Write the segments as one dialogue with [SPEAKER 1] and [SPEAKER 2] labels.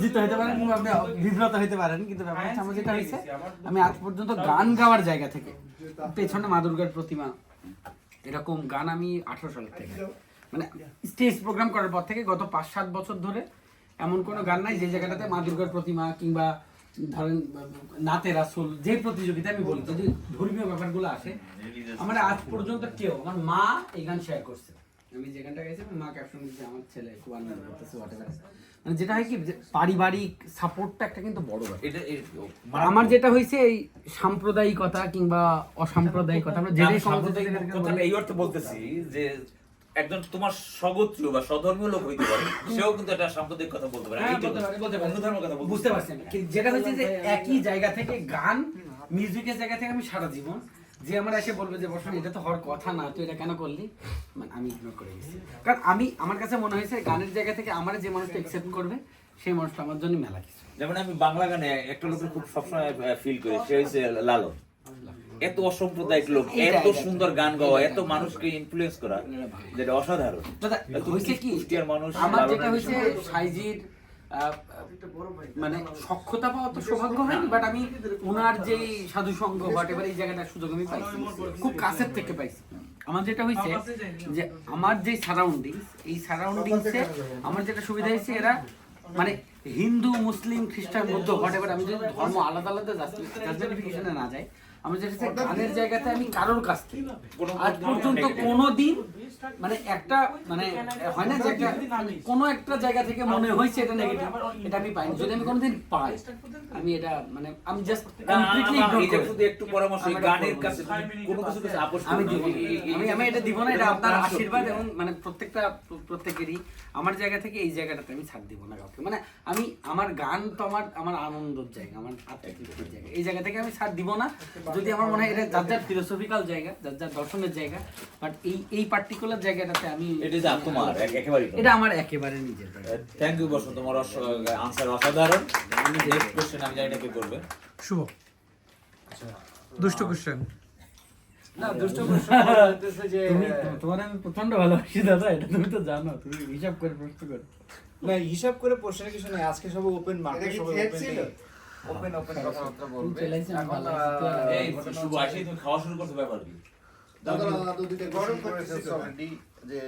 [SPEAKER 1] জিত হতে পারেন কিংবা আপনি বিব্রত হতে পারেন, কিন্তু ব্যাপার হচ্ছে আমার যেটা হয়েছে, আমি আজ পর্যন্ত গান গাওয়ার জায়গা থেকে, পেছনে মা দুর্গার প্রতিমা, এরকম গান আমি 18 সালের থেকে, মানে স্টেজ প্রোগ্রাম করার পর থেকে গত 5-7 বছর ধরে এমন কোনো গান নাই যে জায়গাটাতে মা দুর্গার প্রতিমা কিংবা ধরেন নাতে রাসুল যে প্রতিযোগিতা আমি বলি, যদি ধর্মীয় ব্যাপারগুলো আসে, আমার আজ পর্যন্ত কেউ, আমার মা এই গান শেয়ার করছে, আমি যে গানটা গাইছি মা ক্যাপশন দিয়েছে আমার ছেলে খুব আনন্দ করতেছে, মানে যেটা হয় কি পারিবারিক সাপোর্টটা একটা কিন্তু বড় ব্যাপার। আমার যেটা হয়েছে এই সাম্প্রদায়িকতা কিংবা অসাম্প্রদায়িকতা, আমরা যেটাই
[SPEAKER 2] কথাটা এই অর্থে বলতেছি যে একজন তোমার স্বগোত্রীয় বা স্বধর্মীয় লোক হইতে পারে, সেও কিন্তু একটা সাম্প্রদায়িক কথা বলতে পারে, অন্য ধর্মের কথা
[SPEAKER 1] বুঝতে পারছেন। যেটা হচ্ছে যে একই জায়গা থেকে গান, মিউজিকের জায়গা থেকে আমি সারা জীবন যে আমার এসে বলবে যে বর্ষণ এটা তো হওয়ার কথা না, তুই এটা কেন করলি, মানে আমি ইগনোর করে গেছি। কারণ আমার কাছে মনে হয়েছে গানের জায়গা থেকে আমার যে মানুষটা অ্যাকসেপ্ট করবে সেই মানুষটা আমার জন্য মেলা কিছু।
[SPEAKER 2] যেমন আমি বাংলা গানে একটা লোকের খুব সবসময় ফিল করি, সে হচ্ছে লালন। এত অসাম্প্রদায়িক লোক, এত সুন্দর গান গাওয়া, এত মানুষকে ইনফ্লুয়েন্স করা, যেটা অসাধারণ।
[SPEAKER 1] দাদা হয়েছে কি,
[SPEAKER 2] মানুষ
[SPEAKER 1] আমার যেটা হয়েছে সাইজির মানে সক্ষতা পাওয়া তো সৌভাগ্য হয়নি, বাট আমি ওনার যে সাধু সঙ্গ বাট এবার এই জায়গাটার সুযোগ আমি পাইছি, খুব কাছের থেকে পাইছি। আমার যেটা হয়েছে যে আমার যে সারাউন্ডিংস, এই সারাউন্ডিংসে আমার যেটা সুবিধা হয়েছে, এরা মানে হিন্দু মুসলিম খ্রিস্টান বৌদ্ধ হোয়াট এভার, আমি যদি ধর্ম আলাদা আলাদা জাস্টিফিকেশনে না যাই, আমি যেটা গানের জায়গাতে আমি কারোর কাছ থেকে আজ পর্যন্ত কোনোদিন মানে একটা মানে হয় না যে একটা কোনো একটা জায়গা থেকে মনে হয়েছে এটা নেগেটিভ, এটা আমি পাইনি। যদি আমি কোনোদিন পাই, আমি এটা মানে আমি জাস্ট কমপ্লিটলি ইগনোর করি।
[SPEAKER 2] শুধু একটু পরামর্শ, গানের কাছে কোনো কিছু কাছে আপোষ
[SPEAKER 1] আমি দিব, আমি এটা দিব না, এটা আপনার আশীর্বাদ এবং মানে প্রত্যেকেরই আমার জায়গা থেকে এই জায়গাটাতে আমি ছাড় দিব না কাউকে। মানে আমি আমার গান তো আমার আনন্দের জায়গা, আমার আত্মতৃপ্তির জায়গা, এই জায়গা থেকে আমি ছাড় দিব না। যদি আমার মনে হয় এটা যার যার ফিলোসফিক্যাল জায়গা, যার যার দর্শনের জায়গা, বাট এই পার্টিকুলার জায়গাটাতে আমি এটা আমার একেবারে নিজের।
[SPEAKER 2] থ্যাংক ইউ বর্ষণ, তোমার আনসার অসাধারণ। নেক্সট কোশ্চেন আমি জানি না কে করবে।
[SPEAKER 3] শুভ, দুষ্ট কোশ্চেন।
[SPEAKER 1] না দুষ্ট প্রশ্ন বলতেছে যে তোমার আমি প্রচন্ড ভালোবাসি দাদা, এটা তুমি তো জানো, তুমি হিসাব করে প্রশ্ন করো।
[SPEAKER 4] না হিসাব করে প্রশ্নের কিছু নেই, আজকে সব ওপেন মার্কেট, সব ওপেন কথাবার্তা বলবে।
[SPEAKER 2] এই শুভ আসি, তুমি খাওয়া শুরু করছো, ব্যাপার কি?
[SPEAKER 4] দাদা দুদিকে গরম করেছে অলরেডি। যে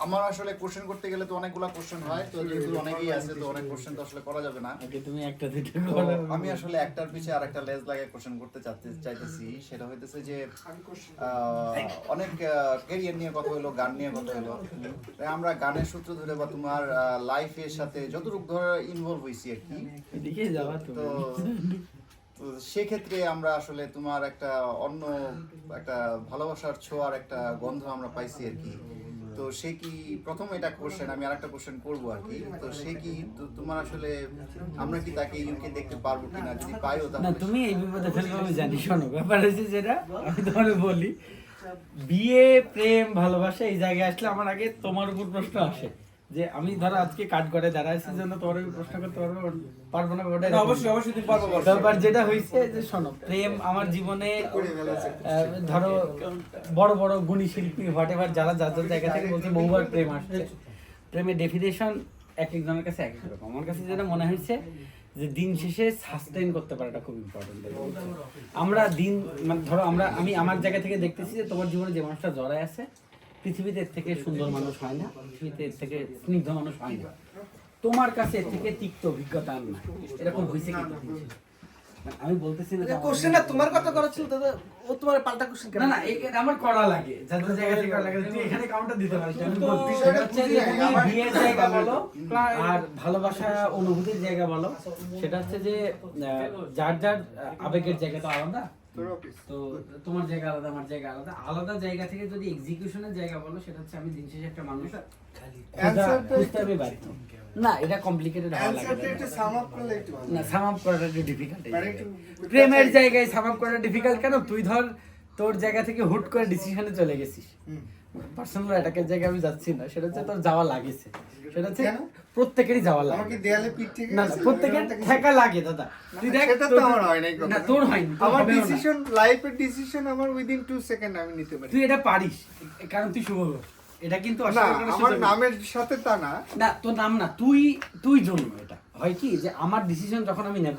[SPEAKER 4] আমার আসলে কোশ্চেন করতে গেলে তো অনেকগুলা কোশ্চেন হয়, তো যেহেতু অনেকেই আছে তো অনেক কোশ্চেন তো আসলে করা যাবে না।
[SPEAKER 1] আগে তুমি একটা দুটো
[SPEAKER 4] তো
[SPEAKER 1] করো।
[SPEAKER 4] আমি আসলে একটার পিছে আরেকটা লেজ লাগিয়ে কোশ্চেন করতে চাইতেছি। সেটা হইতেছে যে অনেক ক্যারিয়ার নিয়ে কথা হলো, গান নিয়ে কথা হলো। তাই আমরা গানের সূত্র ধরে বা তোমার লাইফের সাথে যতটুকু ধরে ইনভলভ হইছি আর কি,
[SPEAKER 1] এদিকে যাওয়া তো
[SPEAKER 4] তো সেক্ষেত্রে আমরা আসলে তোমার একটা অন্য একটা ভালোবাসার ছোঁয়ার একটা গন্ধ আমরা পাইছি আর কি। তো সে কি প্রথম এটা কোশ্চেন, আমি আরেকটা কোশ্চেন করবো আর কি। তো সে কি তোমার আসলে আমরা কি তাকে ইউকে দেখতে পারবো কিনা, যদি পাইও
[SPEAKER 1] না
[SPEAKER 4] তাহলে
[SPEAKER 1] তুমি এই বিপদে ফেলবে আমি জানি। শোনো ব্যাপার হচ্ছে যেটা আমি তোমার বলি, বিয়ে প্রেম ভালোবাসা এই জায়গায় আসলে আমার আগে তোমার উপর প্রশ্ন আসে যে আমি ধরো আজকে কাট করে দাঁড়াইছি জন্য তোমার প্রশ্ন করতে পারবো না ওটা
[SPEAKER 2] অবশ্যই তুমি পারবো।
[SPEAKER 1] ব্যাপার যেটা হয়েছে যে শোনো, প্রেম আমার জীবনে ধরো বড় বড় গুণী শিল্পী হোয়াট এভার যারা যার যার জায়গা থেকে বলছে বহুবার প্রেম আসছে, প্রেমের ডেফিনেশন এক একজনের কাছে এক এক রকম। আমার কাছে যেটা মনে হয়েছে যে দিন শেষে সাস্টেইন করতে পারাটা খুব ইম্পর্টেন্ট। আমরা দিন মানে ধরো আমি আমার জায়গা থেকে দেখতেছি যে তোমার জীবনে যে মানুষটা জড়ায় আছে, পৃথিবীতে এর থেকে সুন্দর মানুষ হয় না, পৃথিবীতে এর থেকে স্নিগ্ধ মানুষ হয় না, তোমার কাছে এর থেকে তিক্ত অভিজ্ঞতা আর না। এরকম হয়েছে কি আমি বলতেছি না
[SPEAKER 5] কোশ্চেনটা তোমার কথা করা ছিল দাদা, ও তোমার পাল্টা কোশ্চেন কেন?
[SPEAKER 1] না না এটা আমার করা লাগে, যাদের জায়গা থেকে করা লাগে, তুই এখানে কাউন্টার দিতে পারিস। আমি বলতে হচ্ছে যে তুমি বিয়ের জায়গা বলো আর ভালোবাসা অনুভূতির জায়গা বলো, সেটা হচ্ছে যে যার যার আবেগের জায়গা তো আলাদা, তো তোমার জায়গা আলাদা আমার জায়গা আলাদা, আলাদা জায়গা থেকে যদি এক্সিকিউশনের জায়গা বলো, সেটা হচ্ছে আমি দিন শেষে একটা মানুষ বুঝতে আমি পারি না, এটা কমপ্লিকেটেড হওয়া লাগে না, সাম আপ করাটা একটু ডিফিকাল্ট। প্রেমের জায়গায় সাম আপ করাটা ডিফিকাল্ট কেন? তুই ধর তোর জায়গা থেকে হুট করে ডিসিশনে চলে গেছিস, পার্সোনাল অ্যাটাকের জায়গায় আমি যাচ্ছি না, সেটা হচ্ছে তোর যাওয়া লাগেছে, সেটা হচ্ছে প্রত্যেকেরই যাওয়া লাগে।
[SPEAKER 5] আমাকে দেয়ালে পিঠ থেকে
[SPEAKER 1] না প্রত্যেকের ঠেকা লাগে দাদা, তুই দেখ
[SPEAKER 5] সেটা তো আমার হয় নাই,
[SPEAKER 1] না তোর হয়নি,
[SPEAKER 5] আমার ডিসিশন লাইফের ডিসিশন আমার উইদিন 2 সেকেন্ড আমি নিতে পারি।
[SPEAKER 1] তুই এটা পারিস কারণ তুই শুভ, এটা কিন্তু
[SPEAKER 5] না
[SPEAKER 1] অস্বীকার করার
[SPEAKER 5] আমার
[SPEAKER 1] সুযোগ নেই।
[SPEAKER 5] নামের সাথে তা না।
[SPEAKER 1] না তোর নাম না, তুই জন্ম। এটা হয় কি যে আমার ডিসিশন যখন আমি নেব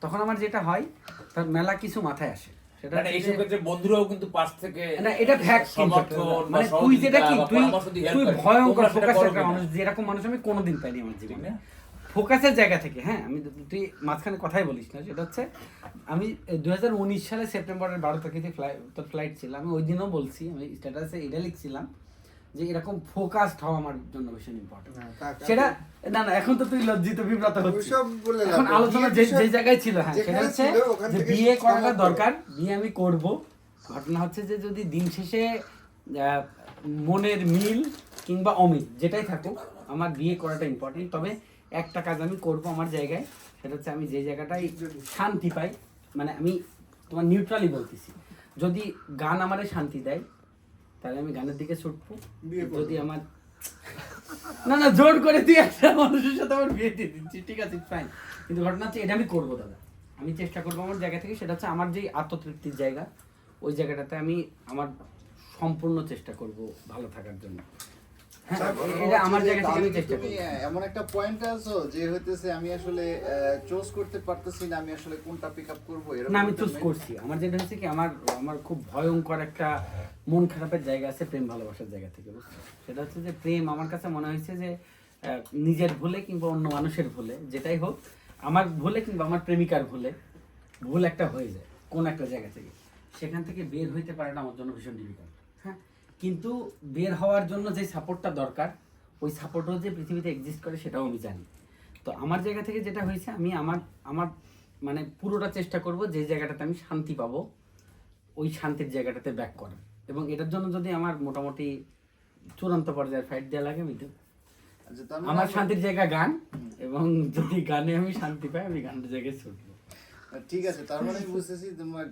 [SPEAKER 1] তখন আমার যেটা হয় তার মেলা কিছু মাথায় আসে, সেটা
[SPEAKER 2] মানে
[SPEAKER 1] হচ্ছে
[SPEAKER 2] এইসব
[SPEAKER 1] যে-
[SPEAKER 2] ক্ষেত্রে বন্ধুরাও কিন্তু পাশ থেকে
[SPEAKER 1] না এটা ফ্যাক্ট
[SPEAKER 2] সমর্থন বা
[SPEAKER 1] মানে তুই যেটা কি
[SPEAKER 2] সহযোগিতা বা
[SPEAKER 1] তুই
[SPEAKER 2] পরামর্শ দিয়ে help
[SPEAKER 1] তুই
[SPEAKER 2] করে।
[SPEAKER 1] ভয়ঙ্কর
[SPEAKER 2] তোমরা সেটা
[SPEAKER 1] ফোকাস
[SPEAKER 2] করো
[SPEAKER 1] একটা
[SPEAKER 2] কিনা?
[SPEAKER 1] মানুষ, যেরকম মানুষ আমি কোনোদিন পাইনি আমার
[SPEAKER 2] ঠিক
[SPEAKER 1] জীবনে।
[SPEAKER 2] না?
[SPEAKER 1] ফোকাসের জায়গা থেকে, হ্যাঁ আমি তুই মাঝখানে কথাই বলিস না, সেটা হচ্ছে আমি 2019 সালে সেপ্টেম্বরের 12 তারিখে তোর ফ্লাইট ছিল, আমি ওই দিনও বলছি, আমি স্ট্যাটাসে এটা লিখছিলাম যে এরকম ফোকাসড হওয়া আমার জন্য ভীষণ ইম্পর্টেন্ট।
[SPEAKER 5] না, তা-
[SPEAKER 1] সেটা না এখন তো তুই লজ্জিত বিব্রত হচ্ছিস।
[SPEAKER 5] ওইসব বলে লাভ
[SPEAKER 1] এখন
[SPEAKER 5] নেই।
[SPEAKER 1] আলোচনা যে
[SPEAKER 5] বিয়ের
[SPEAKER 1] যে
[SPEAKER 5] বিষয়-
[SPEAKER 1] জায়গায় ছিল, হ্যাঁ
[SPEAKER 5] যেখানে
[SPEAKER 1] সেটা হচ্ছে
[SPEAKER 5] ছিল, ওখান
[SPEAKER 1] যে
[SPEAKER 5] থেকে
[SPEAKER 1] বিয়ে করাটা
[SPEAKER 5] সমাপ্ত।
[SPEAKER 1] দরকার, বিয়ে আমি করব। ঘটনা হচ্ছে যে যদি দিন শেষে মনের মিল কিংবা অমিল যেটাই থাকুক, আমার বিয়ে করাটা ইম্পর্টেন্ট। তবে একটা কাজ আমি করব আমার জায়গায়, সেটা হচ্ছে আমি যে জায়গাটায় শান্তি পাই, মানে আমি তোমার নিউট্রালি বলতেছি, যদি গান আমারে শান্তি দেয় তাহলে আমি গানের দিকে ছুটবো।
[SPEAKER 5] বিয়ে করবো।
[SPEAKER 1] যদি আমার না জোর করে তুই একটা মানুষের সাথে আমার বিয়ে দিয়ে দিচ্ছি, ঠিক আছে ফাইন, কিন্তু ঘটনা হচ্ছে এটা আমি করবো দাদা, আমি চেষ্টা করবো আমার জায়গা থেকে, সেটা হচ্ছে আমার যে আত্মতৃপ্তির জায়গা, ওই জায়গাটাতে আমি আমার সম্পূর্ণ চেষ্টা করব ভালো থাকার জন্য। হ্যাঁ এটা আমার জায়গা থেকে আমি চেষ্টা
[SPEAKER 4] তুমি
[SPEAKER 1] করবো।
[SPEAKER 4] এমন একটা পয়েন্ট আছো যে হইতেছে আমি আসলে চুজ করতে পারতেছি না, আমি আসলে কোনটা পিক আপ করবো এরকম
[SPEAKER 1] না আমি
[SPEAKER 4] একটা
[SPEAKER 1] চুজ
[SPEAKER 4] main-
[SPEAKER 1] করছি, আমার যেটা হচ্ছে কি আমার খুব ভয়ঙ্কর একটা মন খারাপের জায়গা আছে প্রেম ভালোবাসার জায়গা থেকে, বুঝছো? সেটা হচ্ছে যে প্রেম আমার কাছে মনে হয়েছে যে নিজের ভুলে কিংবা অন্য মানুষের ভুলে, যেটাই হোক, আমার ভুলে কিংবা আমার প্রেমিকার ভুলে ভুল একটা হয়ে যায় কোন একটা জায়গা থেকে, সেখান থেকে বের হইতে পারাটা আমার জন্য ভীষণ ডিফিকাল্ট। হ্যাঁ, কিন্তু বের হওয়ার জন্য যে সাপোর্টটা দরকার, ওই সাপোর্টও যে পৃথিবীতে এক্সিস্ট করে সেটাও আমি জানি। তো আমার জায়গা থেকে যেটা হয়েছে, আমি আমার মানে পুরোটা চেষ্টা করব যে জায়গাটাতে আমি শান্তি পাবো ওই শান্তির জায়গাটাতে ব্যাক করার, এবং এটার জন্য যদি আমার মোটামুটি চূড়ান্ত পর্যায়ের ফাইট দেওয়া লাগে আমি দেব।
[SPEAKER 4] আচ্ছা, তার মানে
[SPEAKER 1] আমার শান্তির জায়গা গান, এবং যদি গানে আমি শান্তি পাই আমি গানের জায়গায় ছুটবো।
[SPEAKER 4] ঠিক আছে, তার মানে আমি বুঝতেছি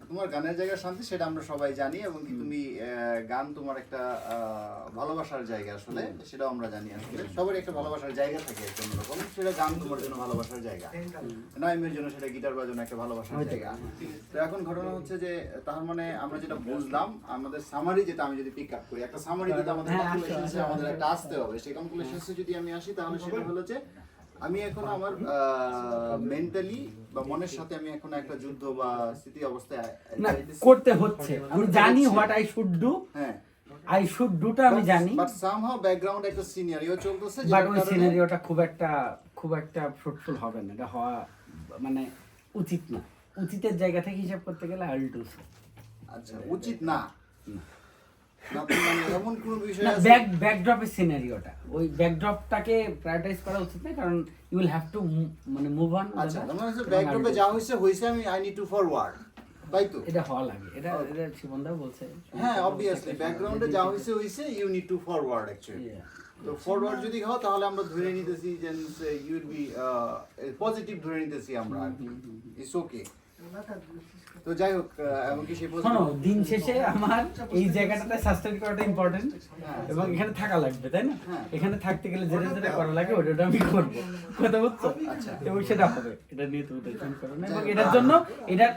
[SPEAKER 4] তোমার গানের জায়গা শান্তি, সেটা আমরা সবাই জানি, এবং কি তুমি গান তোমার একটা ভালোবাসার জায়গা, আসলে সেটাও আমরা জানি। আসলে সবার একটা ভালোবাসার জায়গা থাকে একটা অন্যরকম, সেটা গান তোমার জন্য ভালোবাসার জায়গা, নাইমের জন্য সেটা গিটার বাজানো একটা ভালোবাসার জায়গা। তো এখন ঘটনা হচ্ছে যে তার মানে আমরা যেটা বুঝলাম, আমাদের সামারি যেটা আমি যদি পিক আপ করি, একটা সামারি যেটা আমাদের কনক্লুশনসে আমাদের একটা আসতে হবে, সেই কনক্লুশনসে যদি আমি আসি, তাহলে সেটা হলো যে আমি এখন আমার মেন্টালি বা মনের সাথে আমি এখন একটা যুদ্ধ বা স্থিতি অবস্থায়
[SPEAKER 1] না করতে হচ্ছে, আমি জানি হোয়াট আই শুড ডু,
[SPEAKER 4] হ্যাঁ,
[SPEAKER 1] আই শুড ডুটা আমি জানি,
[SPEAKER 4] বাট সামহাউ ব্যাকগ্রাউন্ড একটা সিনারিও চলতেছে,
[SPEAKER 1] বাট ওই সিনারিওটা খুব একটা ফ্রুটফুল হবে না, এটা হওয়া মানে উচিত না। উচিতের জায়গা থেকে হিসাব করতে গেলে আই উইল ডু সো।
[SPEAKER 4] আচ্ছা, উচিত না না তো, মানে এমন কোনো বিষয়
[SPEAKER 1] না
[SPEAKER 4] আছে
[SPEAKER 1] ব্যাকড্রপের সিনারিওটা, ওই ব্যাকড্রপটাকে প্রায়োরিটাইজ করা উচিত না, কারণ ইউ উইল হ্যাভ টু মানে মুভ অন।
[SPEAKER 4] আচ্ছা, তার মানে ব্যাকড্রপে যা হইছে আমি আই নিড টু ফরওয়ার্ড, তাই তো?
[SPEAKER 1] এটা হওয়া লাগে, এটা শিবনদাও বলছে।
[SPEAKER 4] হ্যাঁ, অবভিয়াসলি ব্যাকগ্রাউন্ডে যা হইছে you need to forward actually. তো ফরওয়ার্ড যদি হও, তাহলে আমরা ধরে নিতেছি যে ইউ উইল বি পজিটিভ, ধরে নিতেছি আমরা, ইটস ওকে। তো যাই হোক, এমনকি সেই
[SPEAKER 1] শোনো, দিন শেষে আমার এই জায়গাটাতে সাস্টেইন করাটা ইম্পর্টেন্ট, এবং এখানে থাকা লাগবে, তাই না? এখানে থাকতে গেলে যেটা যেটা করা লাগে ওটা আমি করবো, কথা বুঝছো?
[SPEAKER 4] আচ্ছা,
[SPEAKER 1] এবং সেটা হবে, এটা নিয়ে তুমি টেনশন করো না। এবং এটার জন্য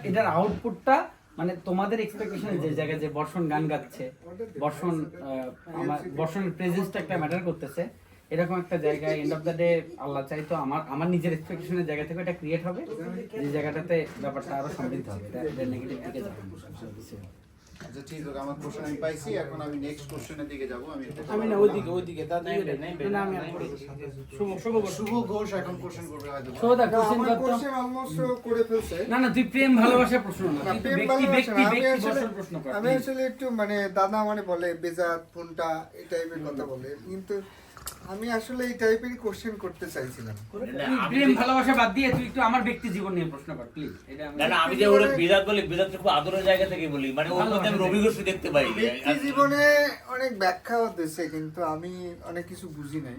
[SPEAKER 1] এটার আউটপুটটা মানে তোমাদের এক্সপেকটেশন, যে জায়গায় যে বর্ষণ গান গাচ্ছে, বর্ষণের প্রেজেন্সটা একটা ম্যাটার করতেছে, এরকম একটা জায়গায় এন্ড অফ দ্য ডে আল্লাহ চাইতো আমার নিজের এক্সপেকটেশনের জায়গা থেকে এটা ক্রিয়েট হবে, যে জায়গাটাতে ব্যাপারটা আরো সমৃদ্ধ হবে, এটা নেগেটিভ দিকে যাবে না।
[SPEAKER 4] আচ্ছা, ঠিক আছে, আমার কোশ্চেন আমি পাইছি, এখন আমি নেক্সট কোশ্চেনের দিকে যাব।
[SPEAKER 1] আমি না ওইদিকে দাদা না আমি
[SPEAKER 4] শুভ ঘোষ এখন কোশ্চেন করবে হয়তো।
[SPEAKER 1] সৌদা কোশ্চেন
[SPEAKER 5] আমার
[SPEAKER 1] করতো
[SPEAKER 5] কোশ্চেন অলমোস্ট করে ফেলছে।
[SPEAKER 1] না তুই প্রেম ভালোবাসা প্রশ্ন না,
[SPEAKER 5] না,
[SPEAKER 1] তুই
[SPEAKER 5] প্রেম
[SPEAKER 1] ব্যক্তি
[SPEAKER 5] ভালোবাসা না,
[SPEAKER 1] ব্যক্তি
[SPEAKER 5] আমি
[SPEAKER 1] ব্যক্তি
[SPEAKER 5] আসলে-
[SPEAKER 1] বর্ষণ প্রশ্ন কর।
[SPEAKER 5] আমি আসলে একটু মানে দাদা মানে বলে বেজাত ফোনটা এই টাইপের কথা বলে, কিন্তু আমি আসলে এই টাইপের কোশ্চেন করতে চাইছিলাম।
[SPEAKER 1] তুই প্রেম ভালোবাসা বাদ দিয়ে তুই একটু আমার ব্যক্তি জীবন নিয়ে প্রশ্ন কর প্লিজ। এটা
[SPEAKER 2] না না, আমি যে ওরা বিরাট বলি, বিরাট খুব আদরের জায়গা থেকে বলি, মানে ওর মধ্যে আমি রবি ঘোষকে দেখতে পাই।
[SPEAKER 5] ব্যক্তি জীবনে অনেক ব্যাখ্যাও দিচ্ছে, কিন্তু আমি অনেক কিছু বুঝি নাই,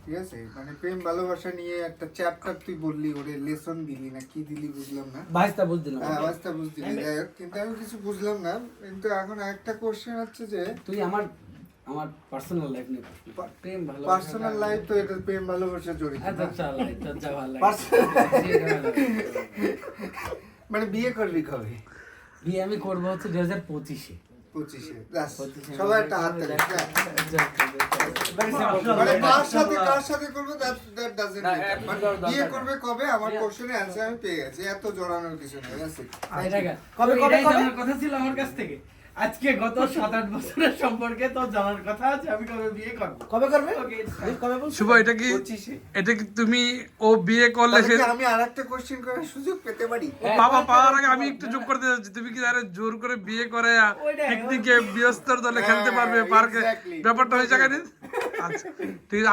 [SPEAKER 5] ঠিক আছে? মানে প্রেম ভালোবাসা নিয়ে একটা চ্যাপ্টার তুই বললি, ওরে লেসন দিলি না কি দিলি বুঝলাম না।
[SPEAKER 1] ভাইস্তা বুঝ দিলাম।
[SPEAKER 5] হ্যাঁ, আওয়াজটা বুঝলি, যাই হোক, কিন্তু আমি কিছু বুঝলাম না। কিন্তু এখন একটা কোশ্চেন হচ্ছে যে
[SPEAKER 1] তুই আমার পার্সোনাল লাইফ নিয়ে প্রশ্ন কর। প্রেম ভালোবাসা
[SPEAKER 5] পার্সোনাল লাইফ তো এটা প্রেম ভালোবাসা জড়িত
[SPEAKER 1] আচ্ছা
[SPEAKER 5] না?
[SPEAKER 1] চল এটা যা ভালো লাগে।
[SPEAKER 5] মানে বিয়ে করবি কবে?
[SPEAKER 1] বিয়ে আমি করবো হচ্ছে 2025-এ।
[SPEAKER 5] 25-এ ব্যাস, সবাই একটা হাত তালি। মানে কার সাথে করবে that doesn't matter, but বিয়ে করবে কবে আমার কোশ্চেনের অ্যানসার আমি পেয়ে গেছি, এত জড়ানোর কিছু নেই।
[SPEAKER 1] এটাই জানার কথা ছিল আমার কাছ থেকে। আজকে গত 7-8 বছরের সম্পর্কে তো জানার কথা আছে আমি কবে বিয়ে করব।
[SPEAKER 6] কবে করবে?
[SPEAKER 1] Okay, কবে বলছো?
[SPEAKER 3] শুভ, এটা কি তুমি ও বিয়ে করলে সে
[SPEAKER 5] আমি আরেকটা কোশ্চেন করার সুযোগ পেতে পারি?
[SPEAKER 3] বাবা পাওয়ার আগে আমি একটু যোগ করতে যাচ্ছি, তুমি কি আরে জোর করে বিয়ে করে পিকনিকে ব্যস্তর দলে খেলতে পারবে পার্কে, ব্যাপারটা হয়ে জায়গায় নেই? আচ্ছা ঠিক আছে,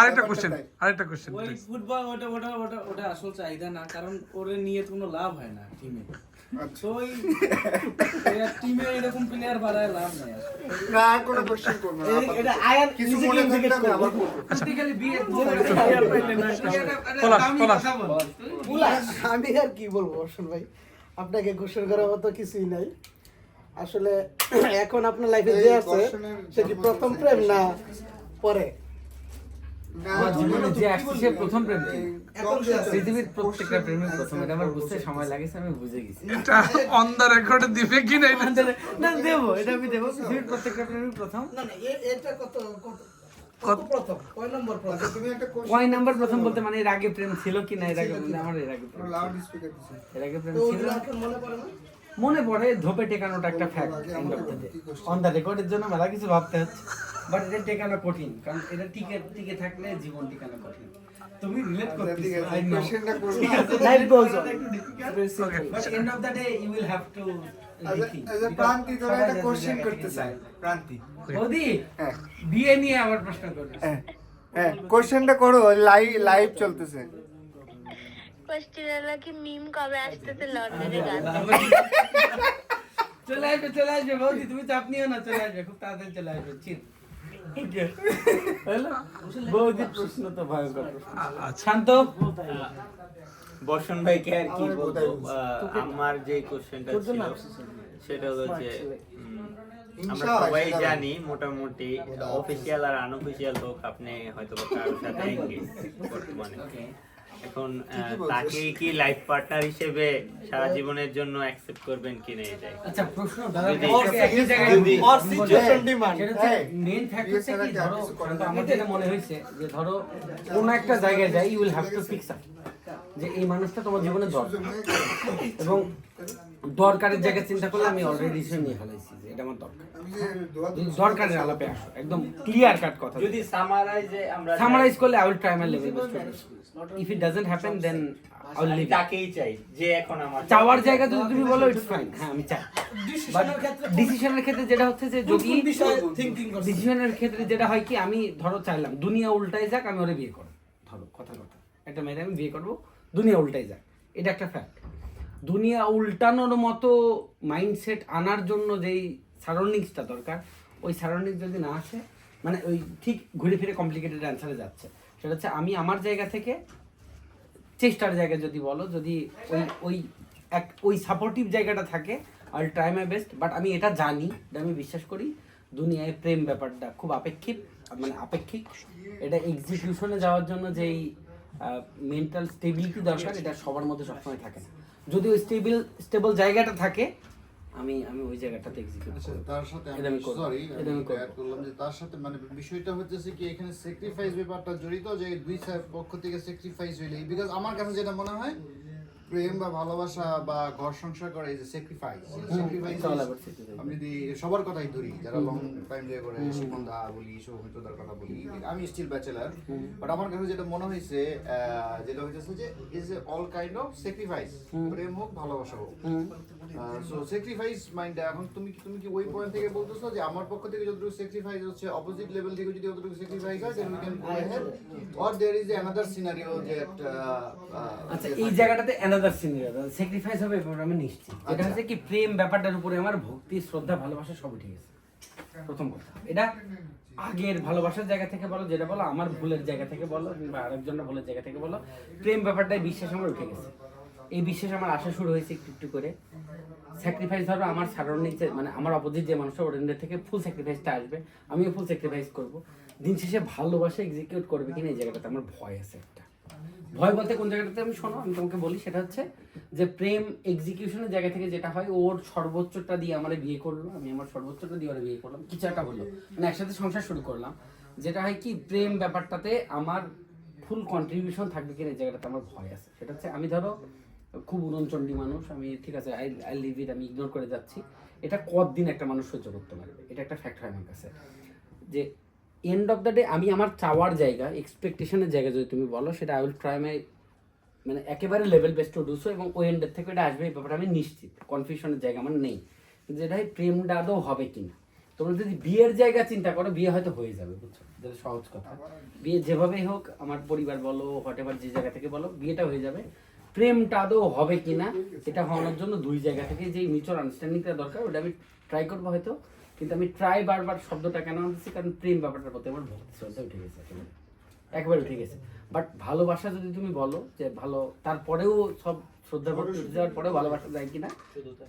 [SPEAKER 3] আরেকটা কোশ্চেন
[SPEAKER 6] ওই ফুটবল ওটা আসল চাহিদা না, কারণ ওরে নিয়ে কোনো লাভ হয় না টিমে। তো ওই টিমে এরকম প্লেয়ার বাড়ায় লাভ নাই আসলে।
[SPEAKER 5] না, আর কোনো কোশ্চেন করব না।
[SPEAKER 6] এটা আয়ার
[SPEAKER 5] কিছু মনে থাকলে আমি আবার করব।
[SPEAKER 1] প্র্যাকটিক্যালি বিয়ে
[SPEAKER 3] পলাশ।
[SPEAKER 6] আমি আর কি বলবো অর্শন ভাই, আপনাকে কোশ্চেন করার মতো কিছুই নাই আসলে। এখন আপনার লাইফে যে আছে সে কি প্রথম প্রেম না পরে?
[SPEAKER 1] আমার জীবনে যে আসছে সে প্রথম প্রেম ছিল। পৃথিবীর প্রত্যেকটা প্রেমের প্রথম, এটা আমার বুঝতে সময় লাগেছে, আমি বুঝে গেছি।
[SPEAKER 3] এটা অন দ্য রেকর্ডে দিবে কি না এটা?
[SPEAKER 1] না দেবো, এটা আমি দেবো। পৃথিবীর প্রত্যেকটা প্রেমের প্রথম।
[SPEAKER 6] না এটা প্রথম কয় নম্বর প্রথম?
[SPEAKER 5] তুমি একটা
[SPEAKER 1] কয় নাম্বার প্রথম বলতে মানে এর আগে প্রেম ছিল কি না, এর আগে আমার এর আগে প্রেম ছিল।
[SPEAKER 5] লাউড স্পিকার দিছে।
[SPEAKER 1] এর আগে প্রেম
[SPEAKER 6] তো
[SPEAKER 1] ছিল,
[SPEAKER 6] ওগুলো এখন মনে পড়ে না?
[SPEAKER 1] মনে পড়ে। ধোপে টেকানোটা একটা ফ্যাক্ট। অন দ্য রেকর্ডের জন্য মেলা কিছু ভাবতে হচ্ছে, বাট এটা টেকানো কঠিন, কারণ এটা টিকে থাকলে জীবন টিকানো কঠিন। তুমি রিলেট করতে
[SPEAKER 5] কোশ্চেনটা করব।
[SPEAKER 6] Life goes on.
[SPEAKER 1] But end of the day you will have to
[SPEAKER 5] প্রান্তি তোরা একটা কোশ্চেন করতে চাই। প্রান্তি,
[SPEAKER 1] বৌদি
[SPEAKER 5] হ্যাঁ
[SPEAKER 1] বিয়ে নিয়ে আবার প্রশ্ন করবে।
[SPEAKER 5] হ্যাঁ কোশ্চেনটা করো, লাইভ চলতেছে।
[SPEAKER 7] কোশ্চেন হলো কি মিম কবে আসতেছে লন্ডনে গান?
[SPEAKER 1] চলে আসবে বৌদি, তুমি চাপ নিও না, চলে আসবে, খুব তাড়াতাড়ি চলে আসবে। চিল হ্যালো বৌদি, প্রশ্ন তো ভয়ঙ্কর প্রশ্ন। শান্ত।
[SPEAKER 8] বর্ষণ ভাইকে আর কি বলবো, আমার যে কোশ্চেনটা ছিল সেটা হলো যে আমরা সবাই জানি মোটামুটি অফিসিয়াল আর আনঅফিসিয়াল হোক, আপনি হয়তো কারোর সাথে এঙ্গেজ বর্তমানে। এখন তাকে কি লাইফ পার্টনার হিসেবে সারা জীবনের জন্য অ্যাকসেপ্ট করবেন কি না এটাই?
[SPEAKER 1] আচ্ছা প্রশ্ন দাদা,
[SPEAKER 8] যদি-
[SPEAKER 6] Or situation demand.
[SPEAKER 1] মেইন ফ্যাক্টরটা কি, ধরো আমার যেটা মনে হয়েছে যে ধরো কোন একটা জায়গায় যাই, you will have to fix up যে এই মানুষটা তোমার জীবনে দরকার, এবং দরকারের জায়গায় চিন্তা করলে আমি অলরেডি ডিসিশন নিয়ে ফেলাইছি যে এটা আমার দরকার। যদি দরকারের আলাপে আসো, একদম ক্লিয়ার কাট কথা।
[SPEAKER 8] যদি
[SPEAKER 1] সামারাইজ করলে I will try my level best. If it doesn't happen then I will leave.
[SPEAKER 8] তাকেই চাই যে এখন আমার
[SPEAKER 1] চাওয়ার জায়গা যদি তুমি বলো ইটস ফাইন, হ্যাঁ আমি চাই। বাট ডিসিশনের ক্ষেত্রে যেটা হচ্ছে যে যদি ডিসিশনের ক্ষেত্রে যেটা হয় কি, আমি ধরো চাইলাম দুনিয়া উল্টাই যাক, আমি ওরে বিয়ে করব। ধরো কথা একটা মেয়ের আমি বিয়ে করবো, দুনিয়া উল্টাই যাক, এটা একটা ফ্যাক্ট। দুনিয়া উল্টানোর মতো মাইন্ডসেট আনার জন্য যেই সারাউন্ডিংসটা দরকার, ওই সারাউন্ডিংস যদি না আসে, মানে ওই ঠিক ঘুরে ফিরে কমপ্লিকেটেড অ্যান্সারে যাচ্ছে। সেটা হচ্ছে আমি আমার জায়গা থেকে চেষ্টার জায়গায় যদি বলো, যদি ওই সাপোর্টিভ জায়গাটা থাকে, I will try my best. But আমি এটা জানি, এটা আমি বিশ্বাস করি, দুনিয়ায় প্রেম ব্যাপারটা খুব আপেক্ষিক। এটা এক্সিকিউশনে যাওয়ার জন্য যেই মেন্টাল স্টেবিলিটি দরকার, এটা সবার মধ্যে সবসময় থাকে না। যদি ওই স্টেবল জায়গাটা থাকে, আমি ওই জায়গাটাতে এক্সিকিউট
[SPEAKER 4] আচ্ছা,
[SPEAKER 1] করব।
[SPEAKER 4] তার সাথে
[SPEAKER 1] এটা আমি করব।
[SPEAKER 4] সরি
[SPEAKER 1] এটা আমি করব।
[SPEAKER 4] অ্যাড করলাম যে তার সাথে মানে বিষয়টা হচ্ছে কি এখানে স্যাক্রিফাইস ব্যাপারটা জড়িত, যে দুই পক্ষ থেকে স্যাক্রিফাইস হইলে, বিকজ আমার কাছে যেটা মনে হয় প্রেম বা ভালোবাসা বা ঘর সংসার করে, এই যে স্যাক্রিফাইস আমি যদি সবার কথাই ধরি, যারা লং টাইম দিয়ে করে, শিবন দা বলি, সৌমিত্রদার কথা বলি, আমি স্টিল ব্যাচেলার, বাট আমার কাছে যেটা মনে হয়েছে, যেটা হইতেছে যে is a all kind of sacrifice, প্রেম হোক ভালোবাসা হোক। সো স্যাক্রিফাইস মাইন্ডটা এখন তুমি কি ওই পয়েন্ট থেকে বলতেছো যে আমার পক্ষ থেকে যতটুকু স্যাক্রিফাইস হচ্ছে, অপোজিট লেভেল থেকে যদি যতটুকু স্যাক্রিফাইস হয়, then we can go ahead, or there is another scenario যে
[SPEAKER 1] আচ্ছা এই জায়গাটাতে অ্যানাদার সিনারিও স্যাক্রিফাইস হবে, এবার আমি নিশ্চিত। এটা হচ্ছে কি প্রেম ব্যাপারটার উপরে আমার ভক্তি, শ্রদ্ধা, ভালোবাসা সব ঠিক আছে। প্রথম কথা, এটা আগের ভালোবাসার জায়গা থেকে বলো, যেটা বলো আমার ভুলের জায়গা থেকে বলো, কিংবা আরেকজনের ভুলের জায়গা থেকে বলো, প্রেম ব্যাপারটায় বিশ্বাস আমার উঠে গেছে। এই বিশ্বাস আমার আসা শুরু হয়েছে একটু করে। স্যাক্রিফাইস ধরো আমার সারাউন্ডিংসে, মানে আমার অপোজিট যে মানুষটা, ওদের থেকে ফুল স্যাক্রিফাইসটা আসবে, আমিও ফুল স্যাক্রিফাইস করবো। দিন শেষে ভালোবাসা এক্সিকিউট করবে কিনা এই জায়গাটাতে আমার ভয় আছে একটা। ভয় বলতে কোন জায়গাটাতে আমি শোনো আমি তোমাকে বলি, সেটা হচ্ছে যে প্রেম এক্সিকিউশনের জায়গা থেকে যেটা হয়, ওর সর্বোচ্চটা দিয়ে আমার বিয়ে করলো, আমি আমার সর্বোচ্চটা দিয়ে ওরা বিয়ে করলাম, কিছু একটা হলো, মানে একসাথে সংসার শুরু করলাম, যেটা হয় কি প্রেম ব্যাপারটাতে আমার ফুল কন্ট্রিবিউশন থাকবে কিনা এই জায়গাটাতে আমার ভয় আছে। সেটা হচ্ছে আমি ধরো খুব উড়নচণ্ডী মানুষ, আমি ঠিক আছে আই লিভ ইট, আমি ইগনোর করে যাচ্ছি, এটা কতদিন একটা মানুষ সহ্য করতে পারবে, এটা একটা ফ্যাক্ট হয় আমার কাছে। যে এন্ড অফ দ্য ডে আমি আমার চাওয়ার জায়গা, এক্সপেকটেশনের জায়গা যদি তুমি বলো, সেটা আই উইল ট্রাই মাই মানে একেবারে level best to do so, এবং ওই এন্ডের থেকে এটা আসবে এই ব্যাপারে আমি নিশ্চিত, কনফিউশনের জায়গা আমার নেই। যেটা প্রেমটা আদৌ হবে কিনা, তোমরা যদি বিয়ের জায়গা চিন্তা করো, বিয়ে হয়তো হয়ে যাবে, বুঝছো, যেটা সহজ কথা। বিয়ে যেভাবেই হোক, আমার পরিবার বলো হোয়াট এভার যে জায়গা থেকে বলো, বিয়েটা হয়ে যাবে। প্রেমটা আদৌ হবে কিনা, এটা হওয়ার জন্য দুই জায়গা থেকে যে মিউচুয়াল আন্ডারস্ট্যান্ডিংটা দরকার, ওটা আমি ট্রাই করবো হয়তো। কিন্তু আমি ট্রাই বারবার শব্দটা কেন আনতেছি, কারণ প্রেম ব্যাপারটার প্রতি আমার ভক্তি শ্রদ্ধা উঠে গেছে, একেবারে উঠে গেছে। বাট ভালোবাসা যদি তুমি বলো যে ভালো, তারপরেও সব শ্রদ্ধা ভক্তি উঠে যাওয়ার পরেও ভালোবাসা যায় কিনা,